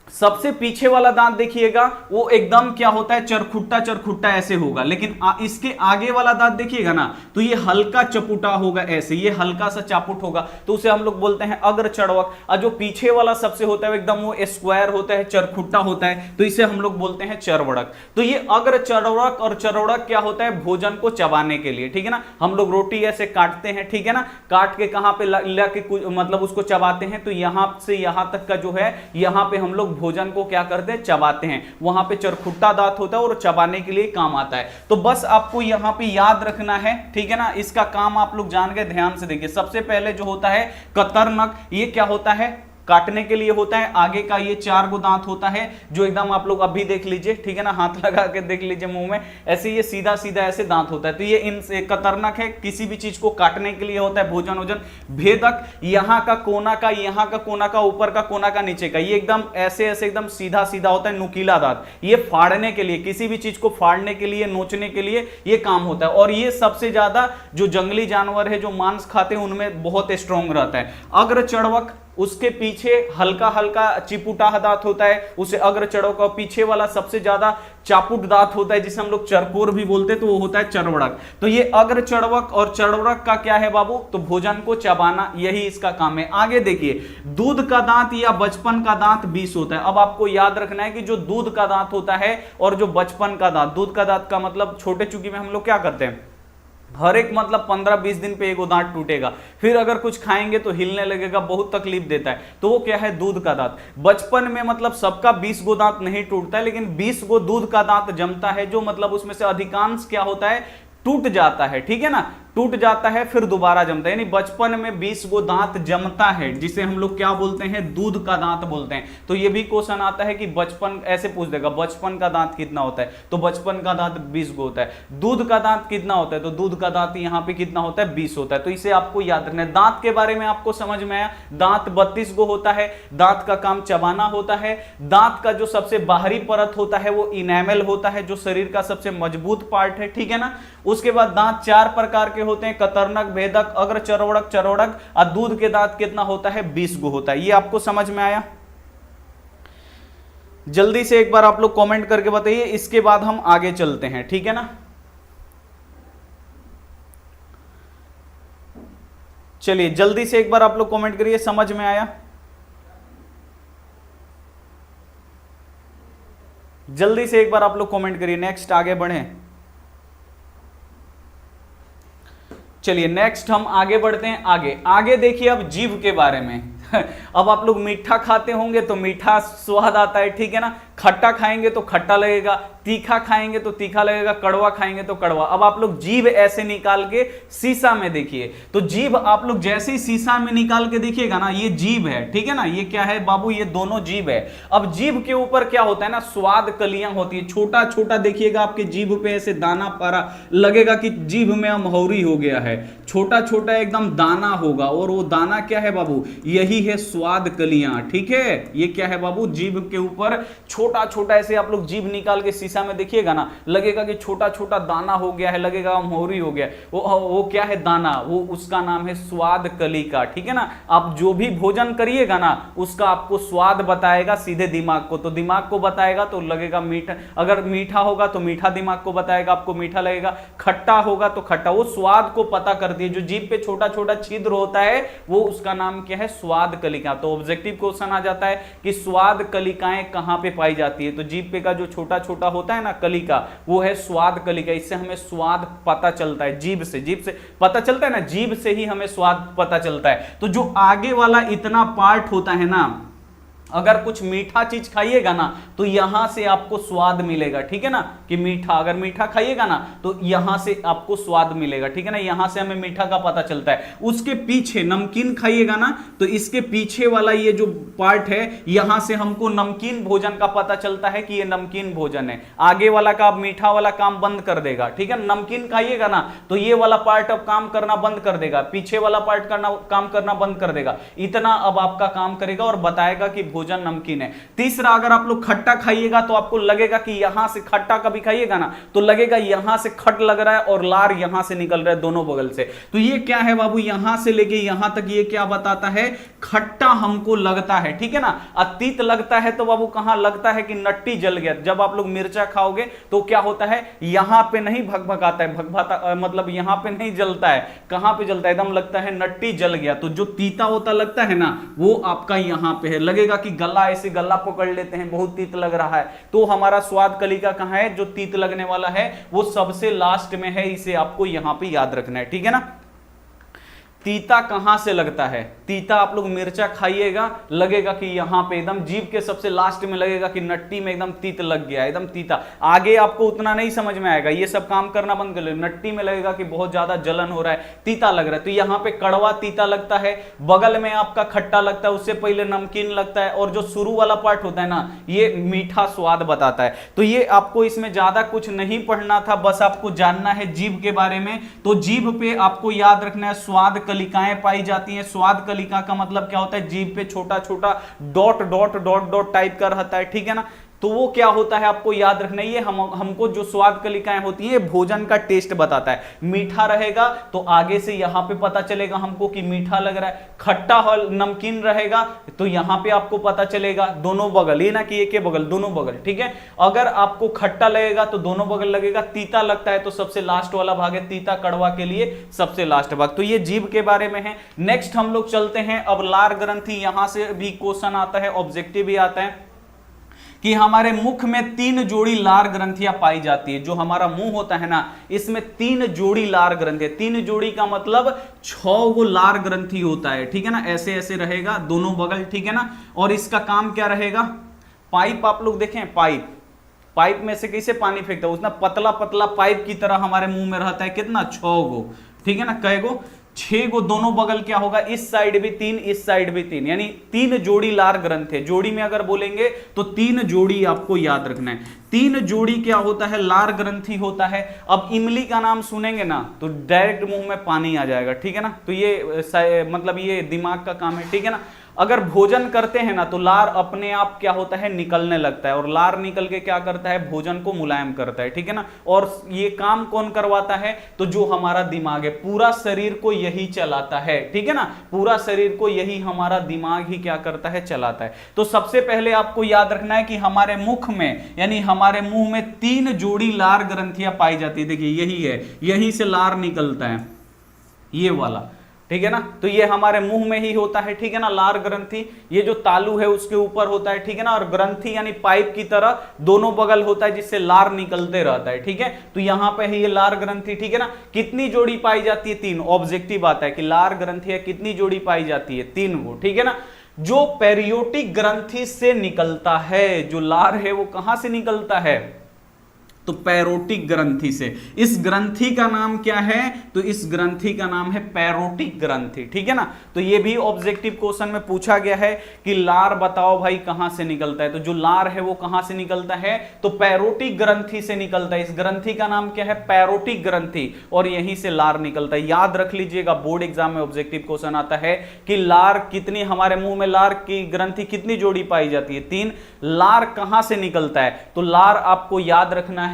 सबसे पीछे वाला दांत देखिएगा वो एकदम क्या होता है, चरखुट्टा चरखुट्टा ऐसे होगा। लेकिन इसके आगे वाला दांत देखिएगा ना, तो ये हल्का चपुटा होगा, ऐसे ये हल्का सा चापुट होगा, तो उसे हम लोग बोलते हैं अग्र चड़वक। और जो पीछे वाला सबसे होता है एकदम वो स्क्वायर होता है, चरखुट्टा होता है, तो इसे हम लोग बोलते हैं चरवड़क। तो ये अग्र चड़वक और चरवड़क क्या होता है, भोजन को चबाने के लिए, ठीक है ना। हम लोग रोटी ऐसे काटते हैं, ठीक है ना, काट के कहां पे लगे, मतलब उसको चबाते हैं, तो यहां से यहां तक का जो है, यहां पे हम लोग भोजन को क्या करते हैं, चबाते हैं। वहां पे चरखुट्टा दांत होता है और चबाने के लिए काम आता है। तो बस आपको यहां पे याद रखना है, ठीक है ना। इसका काम आप लोग जान गए, ध्यान से देखिए। सबसे पहले जो होता है कतरनक, ये क्या होता है, काटने के लिए होता है। आगे का ये 4 गो दांत होता है, जो एकदम आप लोग अभी देख लीजिए, ठीक है ना, हाथ लगा के देख लीजिए मुंह में, ऐसे ये सीधा सीधा ऐसे दांत होता है। तो ये इन कतरनक है, किसी भी चीज को काटने के लिए होता है, भोजन वोजन। भेदक, यहाँ का कोना का, यहाँ का कोना का, ऊपर का कोना का, नीचे का, ये एकदम ऐसे ऐसे एकदम सीधा सीधा होता है, नुकीला दांत। ये फाड़ने के लिए, किसी भी चीज को फाड़ने के लिए, नोचने के लिए ये काम होता है। और ये सबसे ज्यादा जो जंगली जानवर है जो मांस खाते हैं उनमें बहुत स्ट्रॉन्ग रहता है। अग्र चड़वक, उसके पीछे हल्का हल्का चिपुटा दांत होता है, उसे अग्र चड़वक। और पीछे वाला सबसे ज्यादा चापुट दांत होता है, जिसे हम लोग चरकोर भी बोलते हैं, तो वो होता है चरवड़क। तो ये अग्र चड़वक और चरवड़क का क्या है बाबू, तो भोजन को चबाना, यही इसका काम है। आगे देखिए, दूध का दांत या बचपन का दांत 20 होता है। अब आपको याद रखना है कि जो दूध का दांत होता है और जो बचपन का दांत, दूध का दांत का मतलब छोटे चुकी में हम लोग क्या करते हैं, हर एक मतलब 15-20 दिन पे एगो दांत टूटेगा, फिर अगर कुछ खाएंगे तो हिलने लगेगा, बहुत तकलीफ देता है, तो वो क्या है, दूध का दांत। बचपन में मतलब सबका 20 गो दांत नहीं टूटता है, लेकिन 20 गो दूध का दांत जमता है, जो मतलब उसमें से अधिकांश क्या होता है, टूट जाता है, ठीक है ना। टूट जाता है फिर दोबारा जमता है, यानी बचपन में 20 गो दांत जमता है, जिसे हम लोग क्या बोलते हैं, दूध का दांत बोलते हैं। तो ये भी क्वेश्चन आता है कि बचपन, ऐसे पूछ देगा बचपन का दांत कितना होता है, तो बचपन का दांत 20 गो होता है। दूध का दांत कितना होता है, तो दूध का दांत यहाँ पे कितना होता है, 20 होता है। तो इसे आपको याद रखना है। दांत के बारे में आपको समझ में आया, दांत 32 गो होता है, दांत का काम चबाना होता है। दांत का जो सबसे बाहरी परत होता है वो इनेमल होता है, जो शरीर का सबसे मजबूत पार्ट है, ठीक है ना। उसके बाद दांत 4 प्रकार के होते हैं, कतरनक, भेदक, अग्र चरोड़क, चरोड़क। और दूध के दांत कितना होता है, 20 गो होता है। ये आपको समझ में आया? जल्दी से एक बार आप लोग कमेंट करके बताइए, इसके बाद हम आगे चलते हैं, ठीक है ना। चलिए जल्दी से एक बार आप लोग कमेंट करिए, समझ में आया? जल्दी से एक बार आप लोग कमेंट करिए, नेक्स्ट आगे बढ़े। चलिए नेक्स्ट हम आगे बढ़ते हैं। आगे आगे देखिए अब जीभ के बारे में। अब आप लोग मीठा खाते होंगे तो मीठा स्वाद आता है, ठीक है ना। खट्टा खाएंगे तो खट्टा लगेगा, तीखा खाएंगे तो तीखा लगेगा, कड़वा खाएंगे तो कड़वा। अब आप लोग जीभ ऐसे निकाल के शीशा में देखिए, तो जीभ आप लोग जैसे ही शीशा में निकाल के देखिएगा ना, ये जीभ है, ठीक है ना। ये क्या है बाबू, ये दोनों जीभ है। अब जीभ के ऊपर क्या होता है ना, स्वाद कलियां होती है, छोटा छोटा देखिएगा आपके जीभ पे ऐसे दाना पारा लगेगा कि जीभ में अमहौरी हो गया है, छोटा छोटा एकदम दाना होगा। और वो दाना क्या है बाबू, यही है स्वाद कलियां, ठीक है। ये क्या है बाबू, जीभ के ऊपर छोटा छोटा ऐसे आप लोग जीभ निकाल के शीशा में देखिएगा ना, लगेगा कि छोटा छोटा दाना हो गया है, लगेगा मोहरी हो गया। वो क्या है दाना, वो उसका नाम है स्वाद कलिका, ठीक है ना। आप जो भी भोजन करिएगा ना, उसका आपको स्वाद बताएगा सीधे दिमाग को, तो दिमाग को बताएगा तो लगेगा मीठा। अगर मीठा होगा तो मीठा दिमाग को बताएगा, आपको मीठा लगेगा। खट्टा होगा तो खट्टा, वो स्वाद को पता करती है। जो जीभ पे छोटा छोटा छिद्र होता है वो उसका नाम क्या है, स्वाद कलिका। तो ऑब्जेक्टिव क्वेश्चन आ जाता है कि स्वाद कलिकाएं कहां पे पाई जाती है, तो जीभ पे का जो छोटा छोटा होता है ना कलिका, वो है स्वाद कलिका। इससे हमें स्वाद पता चलता है, जीभ से पता चलता है ना, जीभ से ही हमें स्वाद पता चलता है। तो जो आगे वाला इतना पार्ट होता है ना, अगर कुछ मीठा चीज खाइएगा ना तो यहां से आपको स्वाद मिलेगा, ठीक है ना। कि मीठा, अगर मीठा खाइएगा ना तो यहां से आपको स्वाद मिलेगा, ठीक है ना। यहां से हमें मीठा का पता चलता है। उसके पीछे नमकीन खाइएगा ना तो इसके पीछे वाला ये जो पार्ट है, यहां से हमको नमकीन भोजन का पता चलता है कि ये नमकीन भोजन है। आगे वाला का मीठा वाला काम बंद कर देगा, ठीक है। नमकीन खाइएगा ना तो ये वाला पार्ट अब काम करना बंद कर देगा, पीछे वाला पार्ट काम करना बंद कर देगा। इतना अब आपका काम करेगा और बताएगा कि भोजन नमकीन है। तीसरा, अगर आप लोग खट्टा खाइएगा तो आपको लगेगा कि यहां से खट्टा कभी खाइएगा ना तो लगेगा यहां से खट लग रहा है और लार यहां से निकल रहा है दोनों बगल से। तो ये क्या है बाबू, यहां से लेके यहां तक ये क्या बताता है, खट्टा हमको लगता है, ठीक है ना। अतीत लगता है तो बाबू कहां लगता है कि नट्टी जल गया। जब आप लोग मिर्चा खाओगे तो क्या होता है, यहां पे नहीं भगभगाता है, भगभाता मतलब यहां पे नहीं जलता है, कहां पे जलता है, एकदम लगता है नट्टी जल गया। तो जो तीता होता लगता है ना वो आपका यहां पे है। लगेगा कि गला, ऐसे गला पकड़ लेते हैं, बहुत तीत लग रहा है, तो हमारा स्वाद कलिका कहां है, जो तीत लगने वाला है वो सबसे लास्ट में है। इसे आपको यहां पे याद रखना है, ठीक है ना। तीता कहां से लगता है, तीता आप लोग मिर्चा खाइएगा लगेगा कि यहां पे एकदम जीभ के सबसे लास्ट में लगेगा कि नट्टी में एकदम तीत लग गया, एकदम तीता। आगे आपको उतना नहीं समझ में आएगा, ये सब काम करना बंद कर लो। नट्टी में लगेगा कि बहुत ज्यादा जलन हो रहा है, तीता लग रहा है, तो यहां पे कड़वा तीता लगता है, बगल में आपका खट्टा लगता है, उससे पहले नमकीन लगता है, और जो शुरू वाला पार्ट होता है ना ये मीठा स्वाद बताता है। तो ये आपको इसमें ज्यादा कुछ नहीं पढ़ना था, बस आपको जानना है जीभ के बारे में। तो जीभ पे आपको याद रखना है स्वाद कलिकाएं पाई जाती हैं। स्वाद कलिका का मतलब क्या होता है, जीभ पे छोटा छोटा dot dot dot dot type का रहता है, ठीक है ना। तो वो क्या होता है आपको याद रखना है। ये हमको जो स्वाद कलिकाएं होती है भोजन का टेस्ट बताता है। मीठा रहेगा तो आगे से यहां पे पता चलेगा हमको कि मीठा लग रहा है, खट्टा नमकीन रहेगा तो यहां पे आपको पता चलेगा, दोनों बगल, ये ना कि एक के बगल, दोनों बगल, ठीक है। अगर आपको खट्टा लगेगा तो दोनों बगल लगेगा, तीता लगता है तो सबसे लास्ट वाला भाग है, तीता कड़वा के लिए सबसे लास्ट भाग। तो ये जीभ के बारे में है। नेक्स्ट हम लोग चलते हैं अब लार ग्रंथि। यहां से भी क्वेश्चन आता है, ऑब्जेक्टिव भी आता है कि हमारे मुख में 3 जोड़ी लार ग्रंथियां पाई जाती है। जो हमारा मुंह होता है ना इसमें 3 जोड़ी लार ग्रंथि है। 3 जोड़ी का मतलब 6 गो लार ग्रंथि होता है, ठीक है ना। ऐसे ऐसे रहेगा दोनों बगल, ठीक है ना। और इसका काम क्या रहेगा, पाइप आप लोग देखें, पाइप में से कैसे पानी फेंकता है, उतना पतला पतला पाइप की तरह हमारे मुंह में रहता है, कितना 6 गो। ठीक है ना, कई गो, 6 गो, दोनों बगल क्या होगा, इस साइड भी 3, इस साइड भी 3, यानी 3 जोड़ी लार ग्रंथि है। जोड़ी में अगर बोलेंगे तो 3 जोड़ी आपको याद रखना है। 3 जोड़ी क्या होता है, लार ग्रंथि होता है। अब इमली का नाम सुनेंगे ना तो डायरेक्ट मुंह में पानी आ जाएगा, ठीक है ना, तो ये मतलब ये दिमाग का काम है, ठीक है ना। अगर भोजन करते हैं ना तो लार अपने आप क्या होता है, निकलने लगता है, और लार निकल के क्या करता है, भोजन को मुलायम करता है, ठीक है ना। और ये काम कौन करवाता है, तो जो हमारा दिमाग है, पूरा शरीर को यही चलाता है, ठीक है ना, पूरा शरीर को यही हमारा दिमाग ही क्या करता है, चलाता है। तो सबसे पहले आपको याद रखना है कि हमारे मुख में, यानी हमारे मुंह में 3 जोड़ी लार ग्रंथियां पाई जाती है। देखिए यही है, यहीं से लार निकलता है, ये वाला, ठीक है ना। तो ये हमारे मुंह में ही होता है, ठीक है ना, लार ग्रंथि। ये जो तालू है उसके ऊपर होता है, ठीक है ना, और ग्रंथि यानी पाइप की तरह दोनों बगल होता है जिससे लार निकलते रहता है, ठीक है। तो यहां पे है ये लार ग्रंथि, ठीक है ना। कितनी जोड़ी पाई जाती है, 3। ऑब्जेक्टिव आता है कि लार ग्रंथि है कितनी जोड़ी पाई जाती है, 3 गो, ठीक है ना। जो पेरियोटिक ग्रंथि से निकलता है, जो लार है वो कहां से निकलता है, तो पैरोटिक ग्रंथि से। इस ग्रंथि का नाम क्या है, तो इस ग्रंथि का नाम है पैरोटिक ग्रंथि, ठीक है ना। तो ये भी ऑब्जेक्टिव क्वेश्चन में पूछा गया है कि लार बताओ भाई कहां से निकलता है, तो जो लार है वो कहां से निकलता है, तो पैरोटिक ग्रंथि से निकलता है। इस ग्रंथि का नाम क्या है, पैरोटिक ग्रंथि, और यहीं से लार निकलता है। याद रख लीजिएगा, बोर्ड एग्जाम में ऑब्जेक्टिव क्वेश्चन आता है कि लार कितनी, हमारे मुंह में लार की ग्रंथि कितनी जोड़ी पाई जाती है, 3। लार कहां से निकलता है, तो लार आपको याद रखना है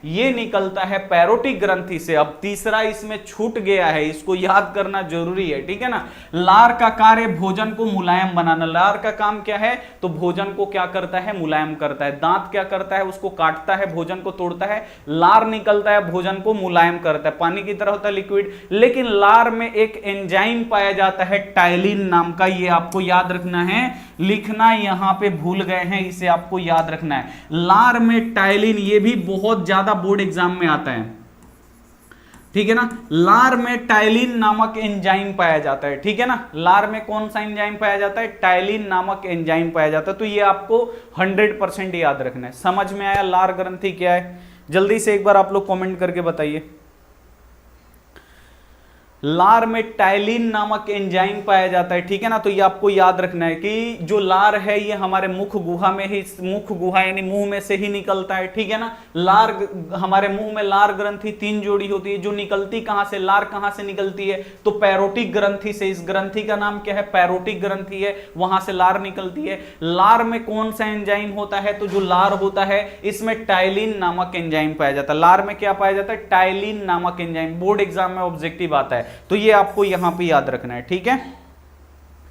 ये निकलता है पैरोटिक ग्रंथि से। अब तीसरा इसमें छूट गया है, इसको याद करना जरूरी है, ठीक है ना। लार का कार्य भोजन को मुलायम बनाना। लार का काम क्या है, तो भोजन को क्या करता है, मुलायम करता है। दांत क्या करता है, उसको काटता है, भोजन को तोड़ता है। लार निकलता है, भोजन को मुलायम करता है, पानी की तरह होता है, लिक्विड। लेकिन लार में एक एंजाइम पाया जाता है टाइलिन नाम का, ये आपको याद रखना है, लिखना यहां पे भूल गए हैं, इसे आपको याद रखना है। लार में टाइलिन, ये भी बहुत ज्यादा बोर्ड एग्जाम में आता है, ठीक है ना। लार में टाइलिन नामक एंजाइम पाया जाता है, ठीक है ना। लार में कौन सा एंजाइम पाया जाता है, टाइलिन नामक एंजाइम पाया जाता है। तो ये आपको 100% याद रखना है। समझ में आया लार ग्रंथि क्या है, जल्दी से एक बार आप लोग कमेंट करके बताइए। लार में टाइलिन नामक एंजाइम पाया जाता है, ठीक है ना। तो ये आपको याद रखना है कि जो लार है ये हमारे मुख गुहा में ही, मुख गुहा यानी मुंह में से ही निकलता है, ठीक है ना। लार, हमारे मुंह में लार ग्रंथि 3 जोड़ी होती है, जो निकलती कहां से, लार कहां से निकलती है, तो पैरोटिक ग्रंथि से। इस ग्रंथि का नाम क्या है, पैरोटिक ग्रंथि है, वहां से लार निकलती है। लार में कौन सा एंजाइम होता है, तो जो लार होता है इसमें टाइलिन नामक एंजाइम पाया जाता है। लार में क्या पाया जाता है, टाइलिन नामक एंजाइम। बोर्ड एग्जाम में ऑब्जेक्टिव आता है, तो ये आपको यहां पे याद रखना है, ठीक है।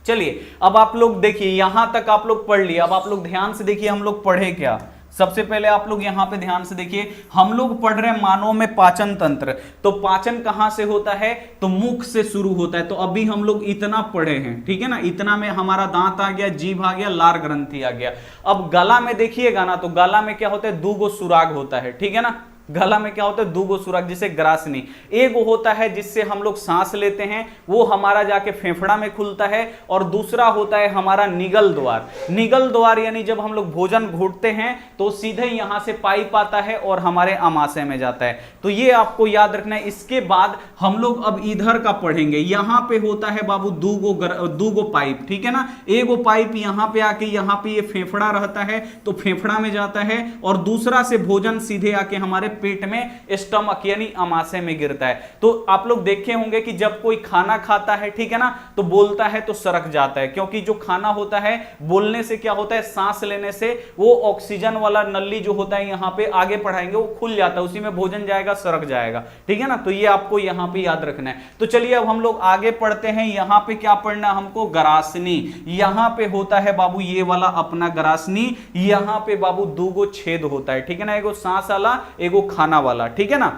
चलिए अब आप लोग देखिए, यहां तक आप लोग पढ़ लिए। अब आप लोग ध्यान से देखिए हम लोग पढ़े क्या। सबसे पहले आप लोग यहां पे ध्यान से देखिए, हम लोग पढ़ रहे हैं मानव में पाचन तंत्र। तो पाचन कहां से होता है, तो मुख से शुरू होता है। तो अभी हम लोग इतना पढ़े हैं, ठीक है ना। इतना में हमारा दांत आ गया, जीभ आ गया, लार ग्रंथि आ गया। अब गला में देखिएगा ना, तो गला में क्या होता है, 2 गो सुराग होता है, ठीक है ना। गला में क्या होता है, 2 गो सुराग, जिसे ग्रासनी। एक होता है जिससे हम लोग सांस लेते हैं, वो हमारा जाके फेफड़ा में खुलता है, और दूसरा होता है हमारा निगल द्वार। निगल द्वार यानी जब हम लोग भोजन घोटते हैं तो सीधे यहां से पाइप आता है और हमारे आमाशय में जाता है। तो ये आपको याद रखना है। इसके बाद हम लोग अब इधर का पढ़ेंगे। यहां पे होता है बाबू 2 गो पाइप, ठीक है ना। एक पाइप यहां पे आके, यहां पे ये फेफड़ा रहता है तो फेफड़ा में जाता है, और दूसरा से भोजन सीधे आके हमारे पेट में, स्टमक यानी आमाशय में गिरता है। तो आप लोग देखे होंगे कि जब कोई खाना खाता है, ठीक है ना, तो बोलता है तो सरक जाता है, क्योंकि जो खाना होता है, बोलने से क्या होता है, सांस लेने से वो ऑक्सीजन वाला नली जो होता है यहां पे आगे बढ़ाएंगे, वो खुल जाता है, उसी में भोजन जाएगा, सरक जाएगा, ठीक है ना। तो ये आपको यहां पे याद रखना है। तो चलिए अब हम लोग आगे पढ़ते हैं। यहां पे क्या पढ़ना हमको, ग्रासनी। यहां पे होता है बाबू ये वाला अपना ग्रासनी। यहां पे बाबू 2 गो छेद होता है, ठीक है ना, एगो सांस वाला, एगो खाना वाला, ठीक है ना।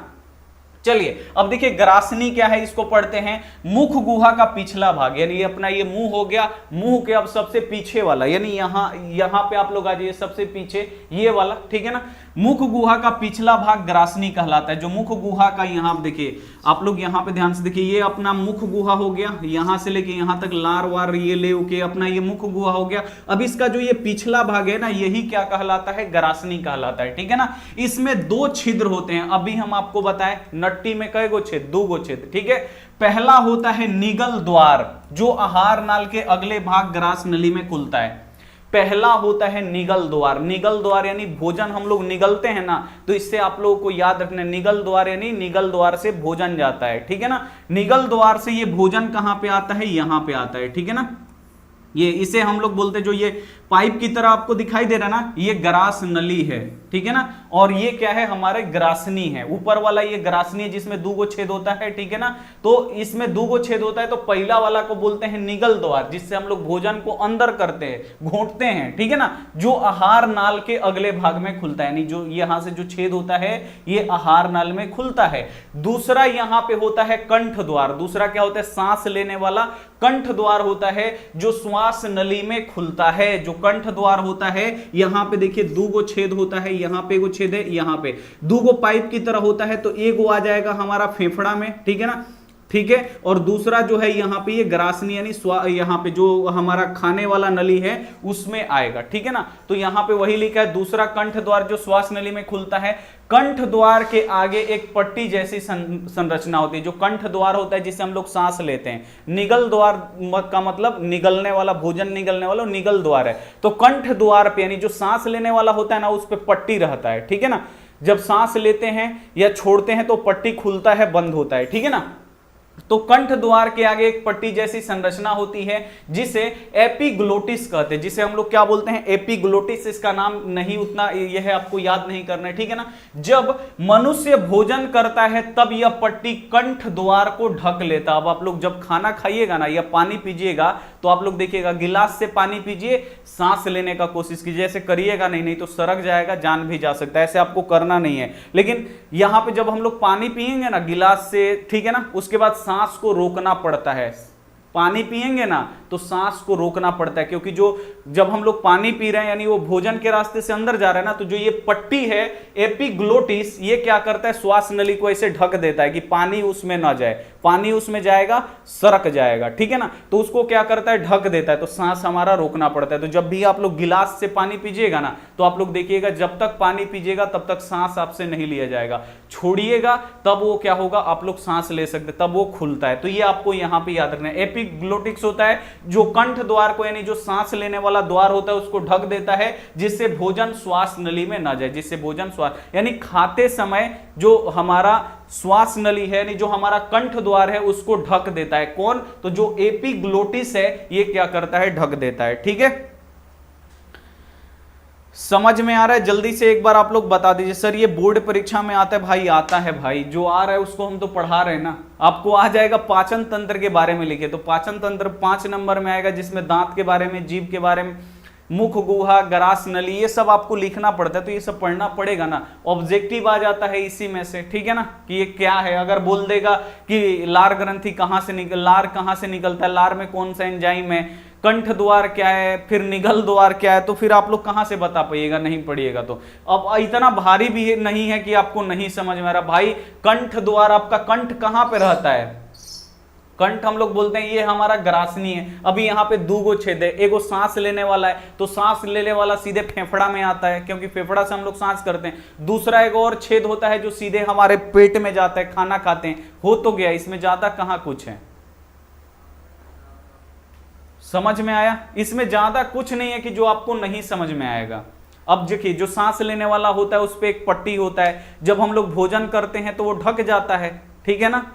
चलिए अब देखिए ग्रासनी क्या है, इसको पढ़ते हैं। मुख गुहा का पिछला भाग, यानी ये अपना ये मुंह हो गया, मुंह के अब सबसे पीछे वाला, यानी यहां पे आप लोग आ जाइए, सबसे पीछे ये वाला, ठीक है ना। मुख गुहा का पिछला भाग ग्रासनी कहलाता है। जो मुख गुहा का, यहां आप देखिए, आप लोग यहां पे ध्यान से देखिए, ये अपना मुख गुहा हो गया, यहां से लेके यहां तक लार वार ये ले के अपना ये मुख गुहा हो गया। अब इसका जो ये पिछला भाग है ना, यही क्या कहलाता है, ग्रासनी कहलाता है, ठीक है ना। इसमें 2 छिद्र होते हैं, अभी हम आपको बताएं, नट्टी में कई गो छेद, 2 गो छेद, ठीक है। पहला होता है निगल द्वार, जो आहार नाल के अगले भाग ग्रास नली में खुलता है। पहला होता है निगल द्वार। निगल द्वार यानी भोजन हम लोग निगलते हैं ना, तो इससे आप लोगों को याद रखना, निगल द्वार यानी निगल द्वार से भोजन जाता है, ठीक है ना। निगल द्वार से ये भोजन कहां पे आता है, यहां पे आता है, ठीक है ना। ये इसे हम लोग बोलते हैं, जो ये पाइप की तरह आपको दिखाई दे रहा है ना, ये ग्रास नली है, ठीक है ना। और ये क्या है, हमारे ग्रासनी है। ऊपर वाला ये ग्रासनी है जिसमें 2 गो छेद होता है, ठीक है ना। तो इसमें 2 गो छेद होता है, तो पहला वाला को बोलते हैं निगल द्वार, जिससे हम लोग भोजन को अंदर करते हैं, घोंटते हैं, ठीक है ना, जो आहार नाल के अगले भाग में खुलता है, यानी जो यहां से जो छेद होता है ये आहार नाल में खुलता है। दूसरा यहां पे होता है कंठ द्वार। दूसरा क्या होता है, सांस लेने वाला कंठ द्वार होता है, जो श्वास नली में खुलता है। जो कंठ द्वार होता है, यहां पे देखिए 2 गो छेद होता है, यहां पे एगो छेद है, यहां पे 2 गो पाइप की तरह होता है, तो एगो आ जाएगा हमारा फेफड़ा में, ठीक है ना, ठीक है। और दूसरा जो है यहां पे ये ग्रासनी यानी यहां पे जो हमारा खाने वाला नली है उसमें आएगा, ठीक है ना। तो यहां पे वही लिखा है, दूसरा कंठ द्वार जो श्वास नली में खुलता है। कंठ द्वार के आगे एक पट्टी जैसी संरचना होती है, जो कंठ द्वार होता है जिससे हम लोग सांस लेते हैं। निगल द्वार का मतलब निगलने वाला, भोजन निगलने वाला निगल द्वार है। तो कंठ द्वार पे यानी जो सांस लेने वाला होता है ना, उस पे पट्टी रहता है, ठीक है ना। जब सांस लेते हैं या छोड़ते हैं तो पट्टी खुलता है, बंद होता है, ठीक है ना। तो कंठ द्वार के आगे एक पट्टी जैसी संरचना होती है जिसे एपिग्लोटिस कहते हैं, जिसे हम लोग क्या बोलते हैं, एपिग्लोटिस। इसका नाम नहीं उतना यह आपको याद नहीं करना है, ठीक है ना। जब मनुष्य भोजन करता है तब यह पट्टी कंठ द्वार को ढक लेता। अब आप लोग जब खाना खाइएगा ना या पानी पीजिएगा तो आप लोग देखिएगा, गिलास से पानी पीजिए, सांस लेने का कोशिश कीजिए, ऐसे करिएगा नहीं तो सरक जाएगा, जान भी जा सकता है, ऐसे आपको करना नहीं है। लेकिन यहां पे जब हम लोग पानी पिएंगे ना गिलास से, ठीक है ना, उसके बाद सांस को रोकना पड़ता है। पानी पिएंगे ना तो सांस को रोकना पड़ता है, क्योंकि जो जब हम लोग पानी पी रहे हैं यानी वो भोजन के रास्ते से अंदर जा रहा है ना, तो जो ये पट्टी है एपिग्लोटिस, ये क्या करता है, श्वास नली को ऐसे ढक देता है कि पानी उसमें ना जाए। पानी उसमें जाएगा सरक जाएगा, ठीक है ना। तो उसको क्या करता है, ढक देता है, तो सांस हमारा रोकना पड़ता है। तो जब भी आप लोग गिलास से पानी पीजिएगा ना, तो आप लोग देखिएगा, जब तक पानी पीजिएगा तब तक सांस आपसे नहीं लिया जाएगा, छोड़िएगा तब वो क्या होगा, आप लोग सांस ले सकते, तब वो खुलता है। तो ये आपको यहां पे याद रखना है। एपिग्लोटिक्स होता है जो कंठ द्वार को यानी जो सांस लेने वाला द्वार होता है उसको ढक देता है, जिससे भोजन श्वास नली में ना जाए, जिससे भोजन श्वास यानी खाते समय जो हमारा श्वास नली है यानी जो हमारा कंठ द्वार है उसको ढक देता है। कौन, तो जो एपिग्लोटिस है ये क्या करता है, ढक देता है, ठीक है। समझ में आ रहा है? जल्दी से एक बार आप लोग बता दीजिए। सर ये बोर्ड परीक्षा में आता है भाई, आता है भाई, जो आ रहा है उसको हम तो पढ़ा रहे हैं ना। आपको आ जाएगा पाचन तंत्र के बारे में लिखे, तो पाचन तंत्र 5 नंबर में आएगा, जिसमें दांत के बारे में, जीभ के बारे में, मुख गुहा, ग्रास नली, ये सब आपको लिखना पड़ता है, तो ये सब पढ़ना पड़ेगा ना। ऑब्जेक्टिव आ जाता है इसी में से, ठीक है ना, कि ये क्या है। अगर बोल देगा कि लार ग्रंथि कहां से लार कहां से निकलता है, लार में कौन सा एंजाइम है, कंठ द्वार क्या है, फिर निगल द्वार क्या है, तो फिर आप लोग कहां से बता पाइएगा, नहीं पढ़िएगा तो। अब इतना भारी भी नहीं है कि आपको नहीं समझ में आ रहा भाई। कंठ द्वार, आपका कंठ कहां पे रहता है, कंठ हम लोग बोलते हैं ये हमारा ग्रासनी है। अभी यहाँ पे 2 गो छेद है, एगो सांस लेने वाला है, तो सांस लेने वाला सीधे फेफड़ा में आता है, क्योंकि फेफड़ा से हम लोग सांस करते हैं। दूसरा एक और छेद होता है जो सीधे हमारे पेट में जाता है, खाना खाते हैं। हो तो गया, इसमें ज्यादा कहाँ कुछ है, समझ में आया? इसमें ज्यादा कुछ नहीं है कि जो आपको नहीं समझ में आएगा। अब देखिए, जो सांस लेने वाला होता है उस पर एक पट्टी होता है, जब हम लोग भोजन करते हैं तो वो ढक जाता है, ठीक है ना।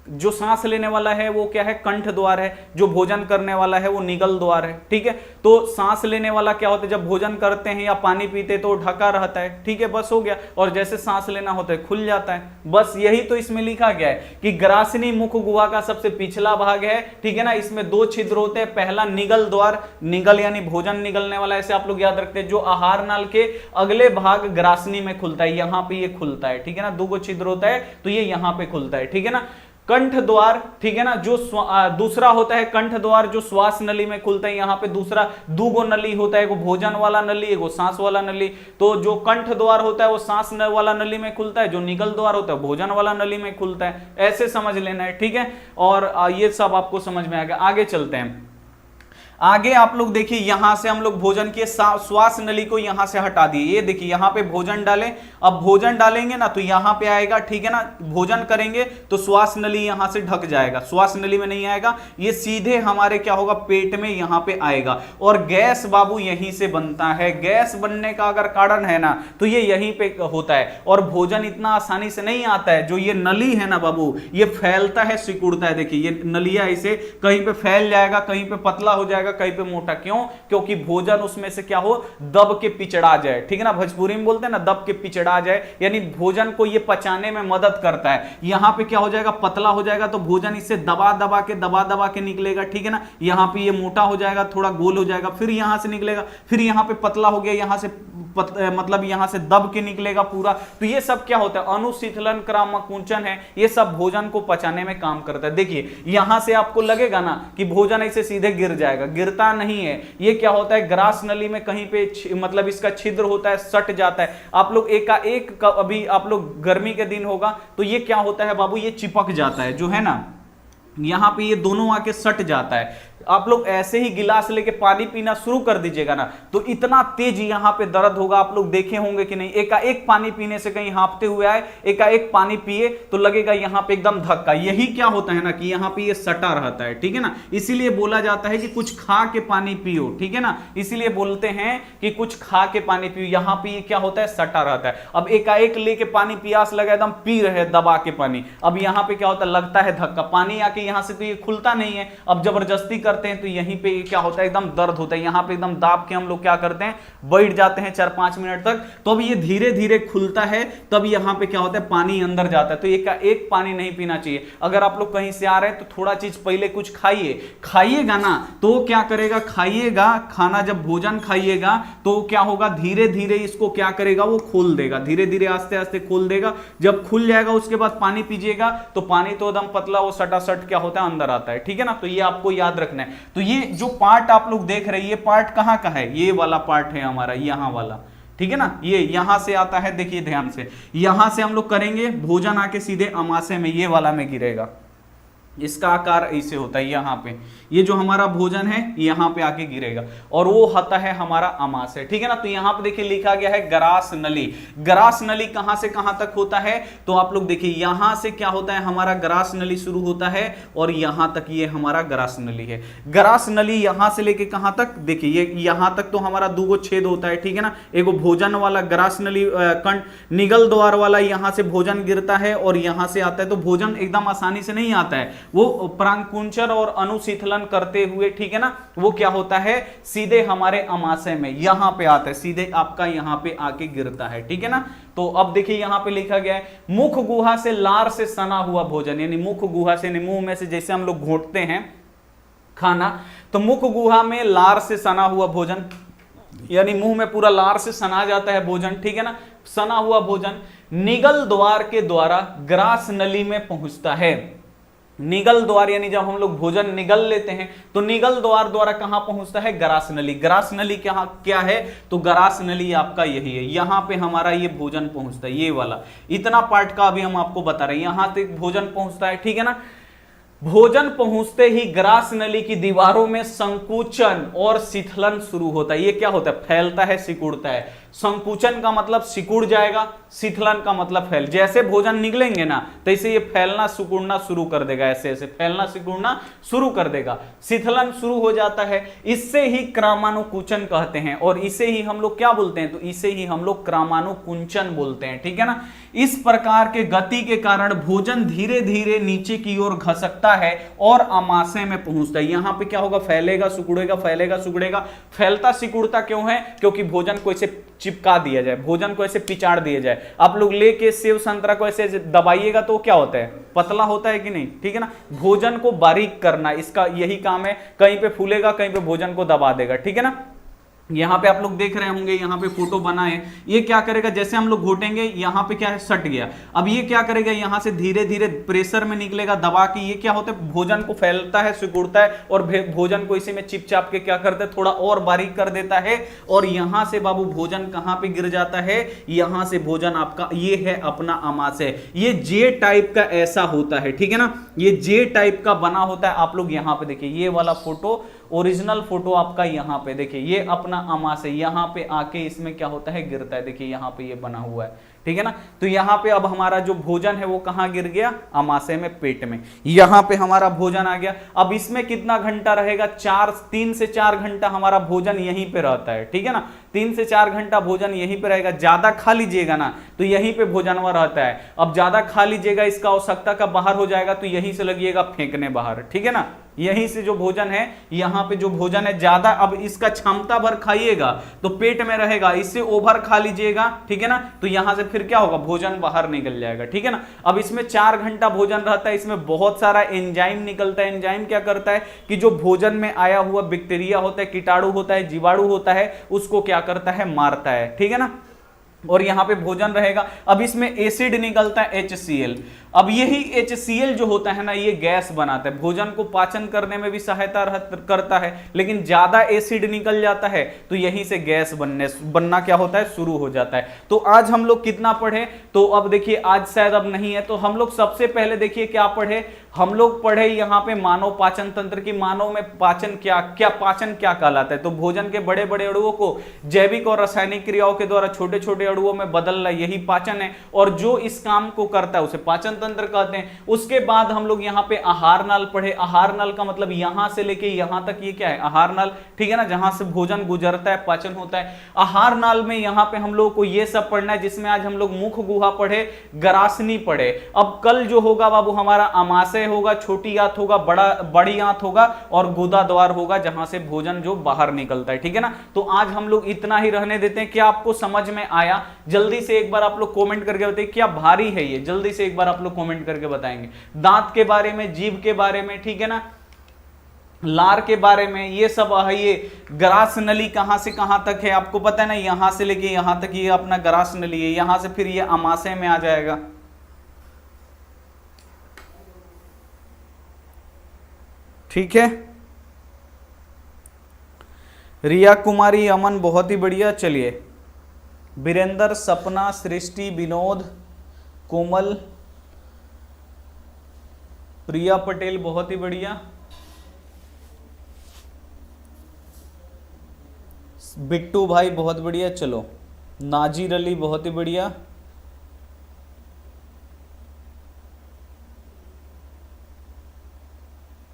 जो सांस लेने वाला है वो क्या है, कंठ द्वार है। जो भोजन करने वाला है वो निगल द्वार है, ठीक है। तो सांस लेने वाला क्या होता है, जब भोजन करते हैं या पानी पीते हैं तो ढका रहता है, ठीक है, बस हो गया। और जैसे सांस लेना होता है खुल जाता है, बस यही तो इसमें लिखा गया है कि ग्रासनी मुख गुहा का सबसे पिछला भाग है, ठीक है ना। इसमें 2 छिद्र होते हैं, पहला निगल द्वार, निगल यानी भोजन निगलने वाला, ऐसे आप लोग याद रखते हैं। जो आहार नाल के अगले भाग ग्रासनी में खुलता है, यहां पे ये खुलता है, ठीक है ना। 2 गो छिद्र होता है तो ये यहां पे खुलता है, ठीक है ना। कंठ द्वार, ठीक है ना, जो दूसरा होता है कंठ द्वार जो श्वास नली में खुलता है। यहाँ पे दूसरा 2 गो नली होता है, एगो भोजन वाला नली, एगो सांस वाला नली। तो जो कंठ द्वार होता है वो सांस वाला नली में खुलता है, जो निगल द्वार होता है भोजन वाला नली में खुलता है। ऐसे समझ लेना है, ठीक है। और ये सब आपको समझ में आएगा। आगे चलते हैं। आगे आप लोग देखिए यहां से हम लोग भोजन के श्वास नली को यहां से हटा दिए, ये देखिए यहां पे भोजन डालें, अब भोजन डालेंगे ना तो यहां पे आएगा, ठीक है ना, भोजन करेंगे तो श्वास नली यहां से ढक जाएगा, श्वास नली में नहीं आएगा, ये सीधे हमारे क्या होगा पेट में यहां पे आएगा। और गैस बाबू यहीं से बनता है, गैस बनने का अगर कारण है ना तो ये यहीं पे होता है। और भोजन इतना आसानी से नहीं आता है, जो ये नली है ना बाबू ये फैलता है सिकुड़ता है, देखिए ये नलिया इसे कहीं पे फैल जाएगा, कहीं पे पतला हो जाएगा, कहीं पे मोटा, क्यों? क्योंकि भोजन उसमें से क्या हो दब के पिचड़ा जाए, ठीक है ना, भोजपुरी में बोलते हैं ना दब के पिचड़ा जाए, यानी भोजन को ये पचाने में मदद करता है। यहां पे क्या हो जाएगा पतला हो जाएगा तो भोजन इससे दबा दबा के निकलेगा, ठीक है ना, यहां पे ये मोटा हो जाएगा, थोड़ा गोल हो जाएगा, फिर यहां से निकलेगा, फिर यहां पे पतला हो गया, यहां से मतलब यहां से दब के निकलेगा पूरा। तो ये सब क्या होता है अनुशीतलन क्रमकुंचन है, ये सब भोजन को पचाने में काम करता है। देखिए यहां से आपको लगेगा ना कि भोजन ऐसे सीधे गिर जाएगा, गिरता नहीं है, ये क्या होता है ग्रास नली में कहीं पे मतलब इसका छिद्र होता है, सट जाता है। आप लोग एकाएक अभी आप लोग गर्मी के दिन होगा तो ये क्या होता है बाबू ये चिपक जाता है, जो है ना यहां पे ये दोनों आके सट जाता है। आप लोग ऐसे ही गिलास लेके पानी पीना शुरू कर दीजिएगा ना तो इतना तेज यहां पे दर्द होगा, आप लोग देखे होंगे कि नहीं, एकाएक पानी पीने से कहीं हाँफते हुए आए, एकाएक पानी पिए तो लगेगा यहां पे एकदम धक्का। यही क्या होता है ना कि यहां पे ये सटा रहता है, ठीक है ना, इसीलिए बोला जाता है कि कुछ खा के पानी पियो, ठीक है ना, इसीलिए बोलते हैं कि कुछ खा के पानी पियो। यहां पे ये क्या होता है सटा रहता है। अब एकाएक लेके पानी प्यास लगा एकदम पी रहे दबा के पानी, अब यहां पे क्या होता है लगता है धक्का, पानी आके यहां से तो ये खुलता नहीं है, अब जबरदस्ती करते हैं तो यहीं पे क्या होता है एकदम दर्द होता है, यहां पे एकदम दाब के हम लोग क्या करते हैं बैठ जाते हैं 4-5 मिनट तक, तो अब ये धीरे धीरे खुलता है, तब यहां पे क्या होता है पानी अंदर जाता है। तो एक पानी नहीं पीना चाहिए। अगर आप लोग कहीं से आ रहे हैं तो थोड़ा चीज पहले कुछ खाइएगा ना तो क्या करेगा, खाइएगा खाना, जब भोजन खाइएगा तो क्या होगा धीरे धीरे इसको क्या करेगा वो खोल देगा, धीरे धीरे आस्ते आस्ते खोल देगा। जब खुल जाएगा उसके बाद पानी पीजिएगा तो पानी तो एकदम पतला वो सटासट क्या होता है अंदर आता है, ठीक है ना। तो ये आपको याद रखना है। तो ये जो पार्ट आप लोग देख रहे हैं ये पार्ट कहां का है, ये वाला पार्ट है हमारा यहां वाला, ठीक है ना, ये यहां से आता है, देखिए ध्यान से, यहां से हम लोग करेंगे भोजन आके सीधे अमाशय में ये वाला में गिरेगा, इसका आकार ऐसे होता है, यहां पे ये जो हमारा भोजन है यहां पे आके गिरेगा और वो होता है हमारा अमाशय, ठीक है ना। तो यहां पे देखिए लिखा गया है ग्रास नली। ग्रास नली कहां से कहां तक होता है तो आप लोग देखिए यहां से क्या होता है हमारा ग्रास नली शुरू होता है और यहां तक ये हमारा ग्रास नली है। ग्रास नली यहां से लेके कहां तक, देखिए ये यहां तक तो हमारा 2 छेद होता है, ठीक है ना, एक भोजन वाला ग्रास नली कंठ निगल द्वार वाला, यहां से भोजन गिरता है और यहां से आता है। तो भोजन एकदम आसानी से नहीं आता है, वो प्रांकुंचन और अनुशीतलन करते हुए, ठीक है ना, वो क्या होता है सीधे हमारे अमाशय में यहां पे आता है, सीधे आपका यहां पे आके गिरता है, ठीक है ना। तो अब देखिए यहां पे लिखा गया है मुख गुहा से लार से सना हुआ भोजन, यानी मुख गुहा से मुंह में से जैसे हम लोग घोंटते हैं खाना, तो मुख गुहा में लार से सना हुआ भोजन, यानी मुंह में पूरा लार से सना जाता है भोजन, ठीक है ना, सना हुआ भोजन निगल द्वार के द्वारा ग्रास नली में पहुंचता है। निगल द्वार यानी जब हम लोग भोजन निगल लेते हैं तो निगल द्वार द्वारा कहां पहुंचता है ग्रास नली। ग्रास नली क्या है तो ग्रास नली आपका यही है, यहां पे हमारा ये भोजन पहुंचता है, ये वाला इतना पार्ट का अभी हम आपको बता रहे हैं, यहां तक भोजन पहुंचता है, ठीक है ना। भोजन पहुंचते ही ग्रास नली की दीवारों में संकुचन और शिथिलन शुरू होता है। ये क्या होता है फैलता है सिकुड़ता है। संकुचन का मतलब सिकुड़ जाएगा, शिथिलन का मतलब फैल, जैसे भोजन निकलेंगे ना तैसे ये फैलना सिकुड़ना शुरू कर देगा, ऐसे ऐसे फैलना सिकुड़ना शुरू कर देगा, शिथिलन शुरू हो जाता है। इससे ही क्रामानुकुंचन कहते हैं और इसे ही हम लोग क्या बोलते हैं तो इसे ही हम लोग क्रामानुकुंचन बोलते हैं, ठीक है ना। इस प्रकार के गति के कारण भोजन धीरे धीरे नीचे की ओर घसकता है और अमाशय में पहुंचता है। यहां पे क्या होगा फैलेगा सिकुड़ेगा, फैलेगा सिकुड़ेगा, फैलता सिकुड़ता क्यों है क्योंकि भोजन को ऐसे चिपका दिया जाए, भोजन को ऐसे पिचाड़ दिया जाए। आप लोग लेके सेव संतरा को ऐसे दबाइएगा तो क्या होता है पतला होता है कि नहीं, ठीक है ना। भोजन को बारीक करना इसका यही काम है, कहीं पे फूलेगा कहीं पे भोजन को दबा देगा, ठीक है ना। यहां पे आप लोग देख रहे होंगे यहां पे फोटो बना है, ये क्या करेगा जैसे हम लोग घोटेंगे यहां पे क्या है सट गया, अब ये क्या करेगा यहां से धीरे धीरे प्रेशर में निकलेगा दबा के, ये क्या होता है भोजन को फैलता है सिकुड़ता है और भोजन को इसी में चिपचाप के क्या करता है थोड़ा और बारीक कर देता है और यहां से बाबू भोजन कहां पे गिर जाता है, यहां से भोजन आपका ये है अपना अमाशय। ये जे टाइप का ऐसा होता है, ठीक है ना, ये जे टाइप का बना होता है। आप लोग यहां पे देखिए ये वाला फोटो ओरिजिनल फोटो आपका यहाँ पे देखिए, ये अपना अमाशय यहाँ पे आके इसमें क्या होता है, गिरता है। देखिए यहाँ पे ये बना हुआ है, ठीक है ना। तो यहाँ पे अब हमारा जो भोजन है वो कहाँ गिर गया, अमाशय में, पेट में। यहाँ पे हमारा भोजन आ गया। अब इसमें कितना घंटा रहेगा, 3 से 4 घंटा हमारा भोजन यहीं पे रहता है, ठीक है ना। 3 से 4 घंटा भोजन यहीं पे रहेगा। ज्यादा खा लीजिएगा ना तो यहीं पे भोजन वह रहता है। अब ज्यादा खा लीजिएगा, इसका आवश्यकता का बाहर हो जाएगा तो यहीं से लगिएगा फेंकने बाहर, ठीक है ना। यहीं से जो भोजन है, यहाँ पे जो भोजन है ज्यादा, अब इसका क्षमता भर खाइएगा तो पेट में रहेगा, इससे ओवर खा लीजिएगा, ठीक है ना, तो यहां से फिर क्या होगा, भोजन बाहर निकल जाएगा, ठीक है ना। अब इसमें 4 घंटा भोजन रहता है, इसमें बहुत सारा एंजाइम निकलता है। एंजाइम क्या करता है कि जो भोजन में आया हुआ बैक्टीरिया होता है, कीटाणु होता है, जीवाणु होता है, उसको क्या करता है, मारता है, ठीक है ना। और यहां पे भोजन रहेगा। अब इसमें एसिड निकलता है HCl। अब यही HCl जो होता है ना, ये गैस बनाता है, भोजन को पाचन करने में भी सहायता करता है, लेकिन ज्यादा एसिड निकल जाता है तो यहीं से गैस बनना क्या होता है, शुरू हो जाता है। तो आज हम लोग कितना पढ़े, तो अब देखिए आज शायद अब नहीं है, तो हम लोग सबसे पहले देखिए क्या पढ़े, हम लोग पढ़े यहाँ पे मानव पाचन तंत्र की। मानव में पाचन पाचन क्या कहलाता है, तो भोजन के बड़े बड़े अणुओं को जैविक और रासायनिक क्रियाओं के द्वारा छोटे छोटे अणुओं में बदलना, यही पाचन है। और जो इस काम को करता है उसे पाचन तंत्र कहते हैं। उसके बाद हम लोग यहाँ पे आहार नाल पढ़े। आहार नाल का मतलब यहां से लेके यहां तक ये क्या है, आहार नाल, ठीक है ना, जहां से भोजन गुजरता है, पाचन होता है। आहार नाल में यहाँ पे हम लोग को ये सब पढ़ना है, जिसमें आज हम लोग मुख गुहा पढ़े, ग्रासनी पढ़े। अब कल जो होगा बाबू हमारा अमाशय होगा, छोटी आंत होगा, बड़ी आंत होगा और गुदा द्वार होगा, जहां से भोजन जो बाहर निकलता है, ठीक है ना। तो आज हम लोग इतना ही रहने देते हैं। क्या आपको समझ में आया? जल्दी से एक बार आप लोग कमेंट करके बताइए, क्या भारी है ये, जल्दी से एक बार आप लोग कमेंट करके बताएंगे। दांत के बारे में, जीभ के बारे में, ठीक है ना, लार के बारे में, ये सब है। ये ग्रास नली कहां से कहां तक है आपको पता है ना, यहां से लेके यहां तक ये अपना ग्रास नली है, यहां से फिर ये अमाशय में आ जाएगा, ठीक है। रिया कुमारी, अमन, बहुत ही बढ़िया। चलिए, वीरेंद्र, सपना, सृष्टि, विनोद, कोमल, प्रिया पटेल, बहुत ही बढ़िया। बिट्टू भाई, बहुत बढ़िया। चलो, नाजिर अली, बहुत ही बढ़िया।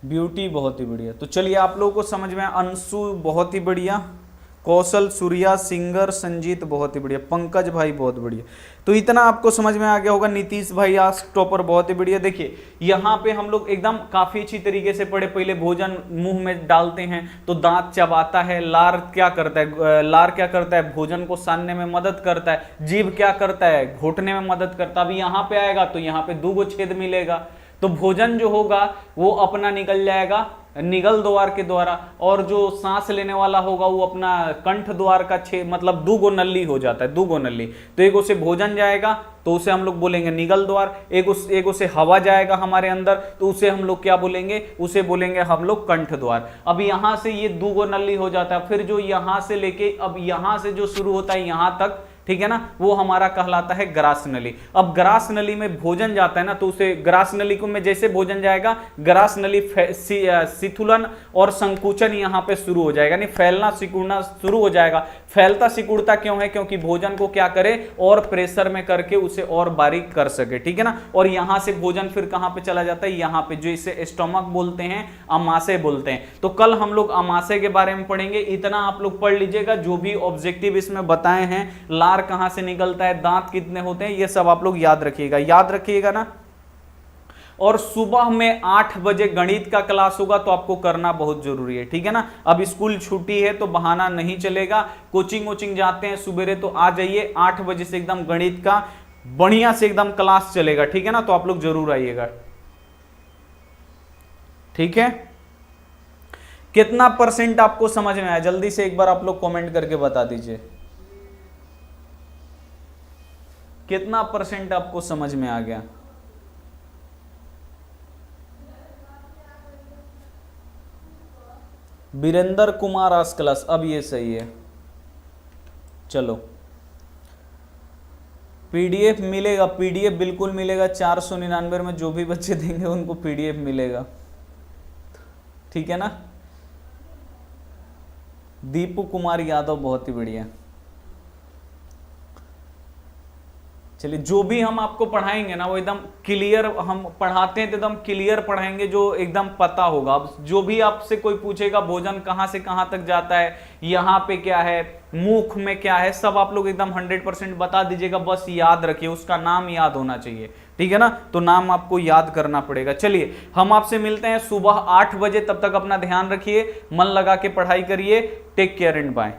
ब्यूटी, बहुत ही बढ़िया। तो चलिए, आप लोगों को समझ में, अंशु बहुत ही बढ़िया, कौशल, सूर्या, सिंगर, संजीत बहुत ही बढ़िया, पंकज भाई बहुत बढ़िया। तो इतना आपको समझ में आ गया होगा। नीतीश भाई आज टॉपर, बहुत ही बढ़िया। देखिए यहाँ पे हम लोग एकदम काफी अच्छी तरीके से पढ़े। पहले भोजन मुंह में डालते हैं तो दांत चबाता है, लार क्या करता है, भोजन को सानने में मदद करता है। जीभ क्या करता है, घोटने में मदद करता है। अभी यहाँ पे आएगा तो यहाँ पे 2 छेद मिलेगा, तो भोजन जो होगा वो अपना निकल जाएगा निगल द्वार के द्वारा, और जो सांस लेने वाला होगा वो अपना कंठ द्वार का मतलब 2 नली हो जाता है, 2 नली। तो एक उसे भोजन जाएगा तो उसे हम लोग बोलेंगे निगल द्वार, एक उसे हवा जाएगा हमारे अंदर तो उसे हम लोग क्या बोलेंगे, उसे बोलेंगे हम लोग कंठ द्वार। अब यहां से ये 2 नली हो जाता है। फिर जो यहां से लेके अब यहां से जो शुरू होता है यहां तक, ठीक है ना, वो हमारा कहलाता है ग्रास नली। अब ग्रास नली में भोजन जाता है ना, तो उसे ग्रास नली को में जैसे भोजन जाएगा, ग्रास नली शिथुलन और संकुचन यहाँ पे शुरू हो जाएगा, यानी फैलना सिकुड़ना शुरू हो जाएगा। फैलता सिकुड़ता क्यों है, क्योंकि भोजन को क्या करे, और प्रेशर में करके उसे और बारीक कर सके, ठीक है ना। और यहां से भोजन फिर कहां पे चला जाता है, यहाँ पे, जो इसे स्टोमक बोलते हैं, अमाशय बोलते हैं। तो कल हम लोग अमाशय के बारे में पढ़ेंगे। इतना आप लोग पढ़ लीजिएगा, जो भी ऑब्जेक्टिव इसमें बताए हैं, लार कहां से निकलता है, दांत कितने होते हैं, ये सब आप लोग याद रखिएगा ना। और सुबह में 8 बजे गणित का क्लास होगा, तो आपको करना बहुत जरूरी है, ठीक है ना। अब स्कूल छुट्टी है तो बहाना नहीं चलेगा, कोचिंग जाते हैं सुबेरे तो आ जाइए, 8 बजे से एकदम गणित का बढ़िया से एकदम क्लास चलेगा, ठीक है ना। तो आप लोग जरूर आइएगा, ठीक है। कितना % आपको समझ में आया, जल्दी से एक बार आप लोग कमेंट करके बता दीजिए, कितना % आपको समझ में आ गया। वीरेंद्र कुमार आज क्लास, अब ये सही है। चलो, पीडीएफ मिलेगा, पीडीएफ बिल्कुल मिलेगा। 499 में जो भी बच्चे देंगे उनको पीडीएफ मिलेगा, ठीक है ना। दीपू कुमार यादव, बहुत ही बढ़िया। चलिए, जो भी हम आपको पढ़ाएंगे ना वो एकदम क्लियर हम पढ़ाते हैं, तो एकदम क्लियर पढ़ाएंगे, जो एकदम पता होगा। अब जो भी आपसे कोई पूछेगा भोजन कहाँ से कहाँ तक जाता है, यहाँ पे क्या है, मुख में क्या है, सब आप लोग एकदम 100% बता दीजिएगा। बस याद रखिए, उसका नाम याद होना चाहिए, ठीक है ना, तो नाम आपको याद करना पड़ेगा। चलिए, हम आपसे मिलते हैं सुबह 8 बजे, तब तक अपना ध्यान रखिए, मन लगा के पढ़ाई करिए। Take care and bye.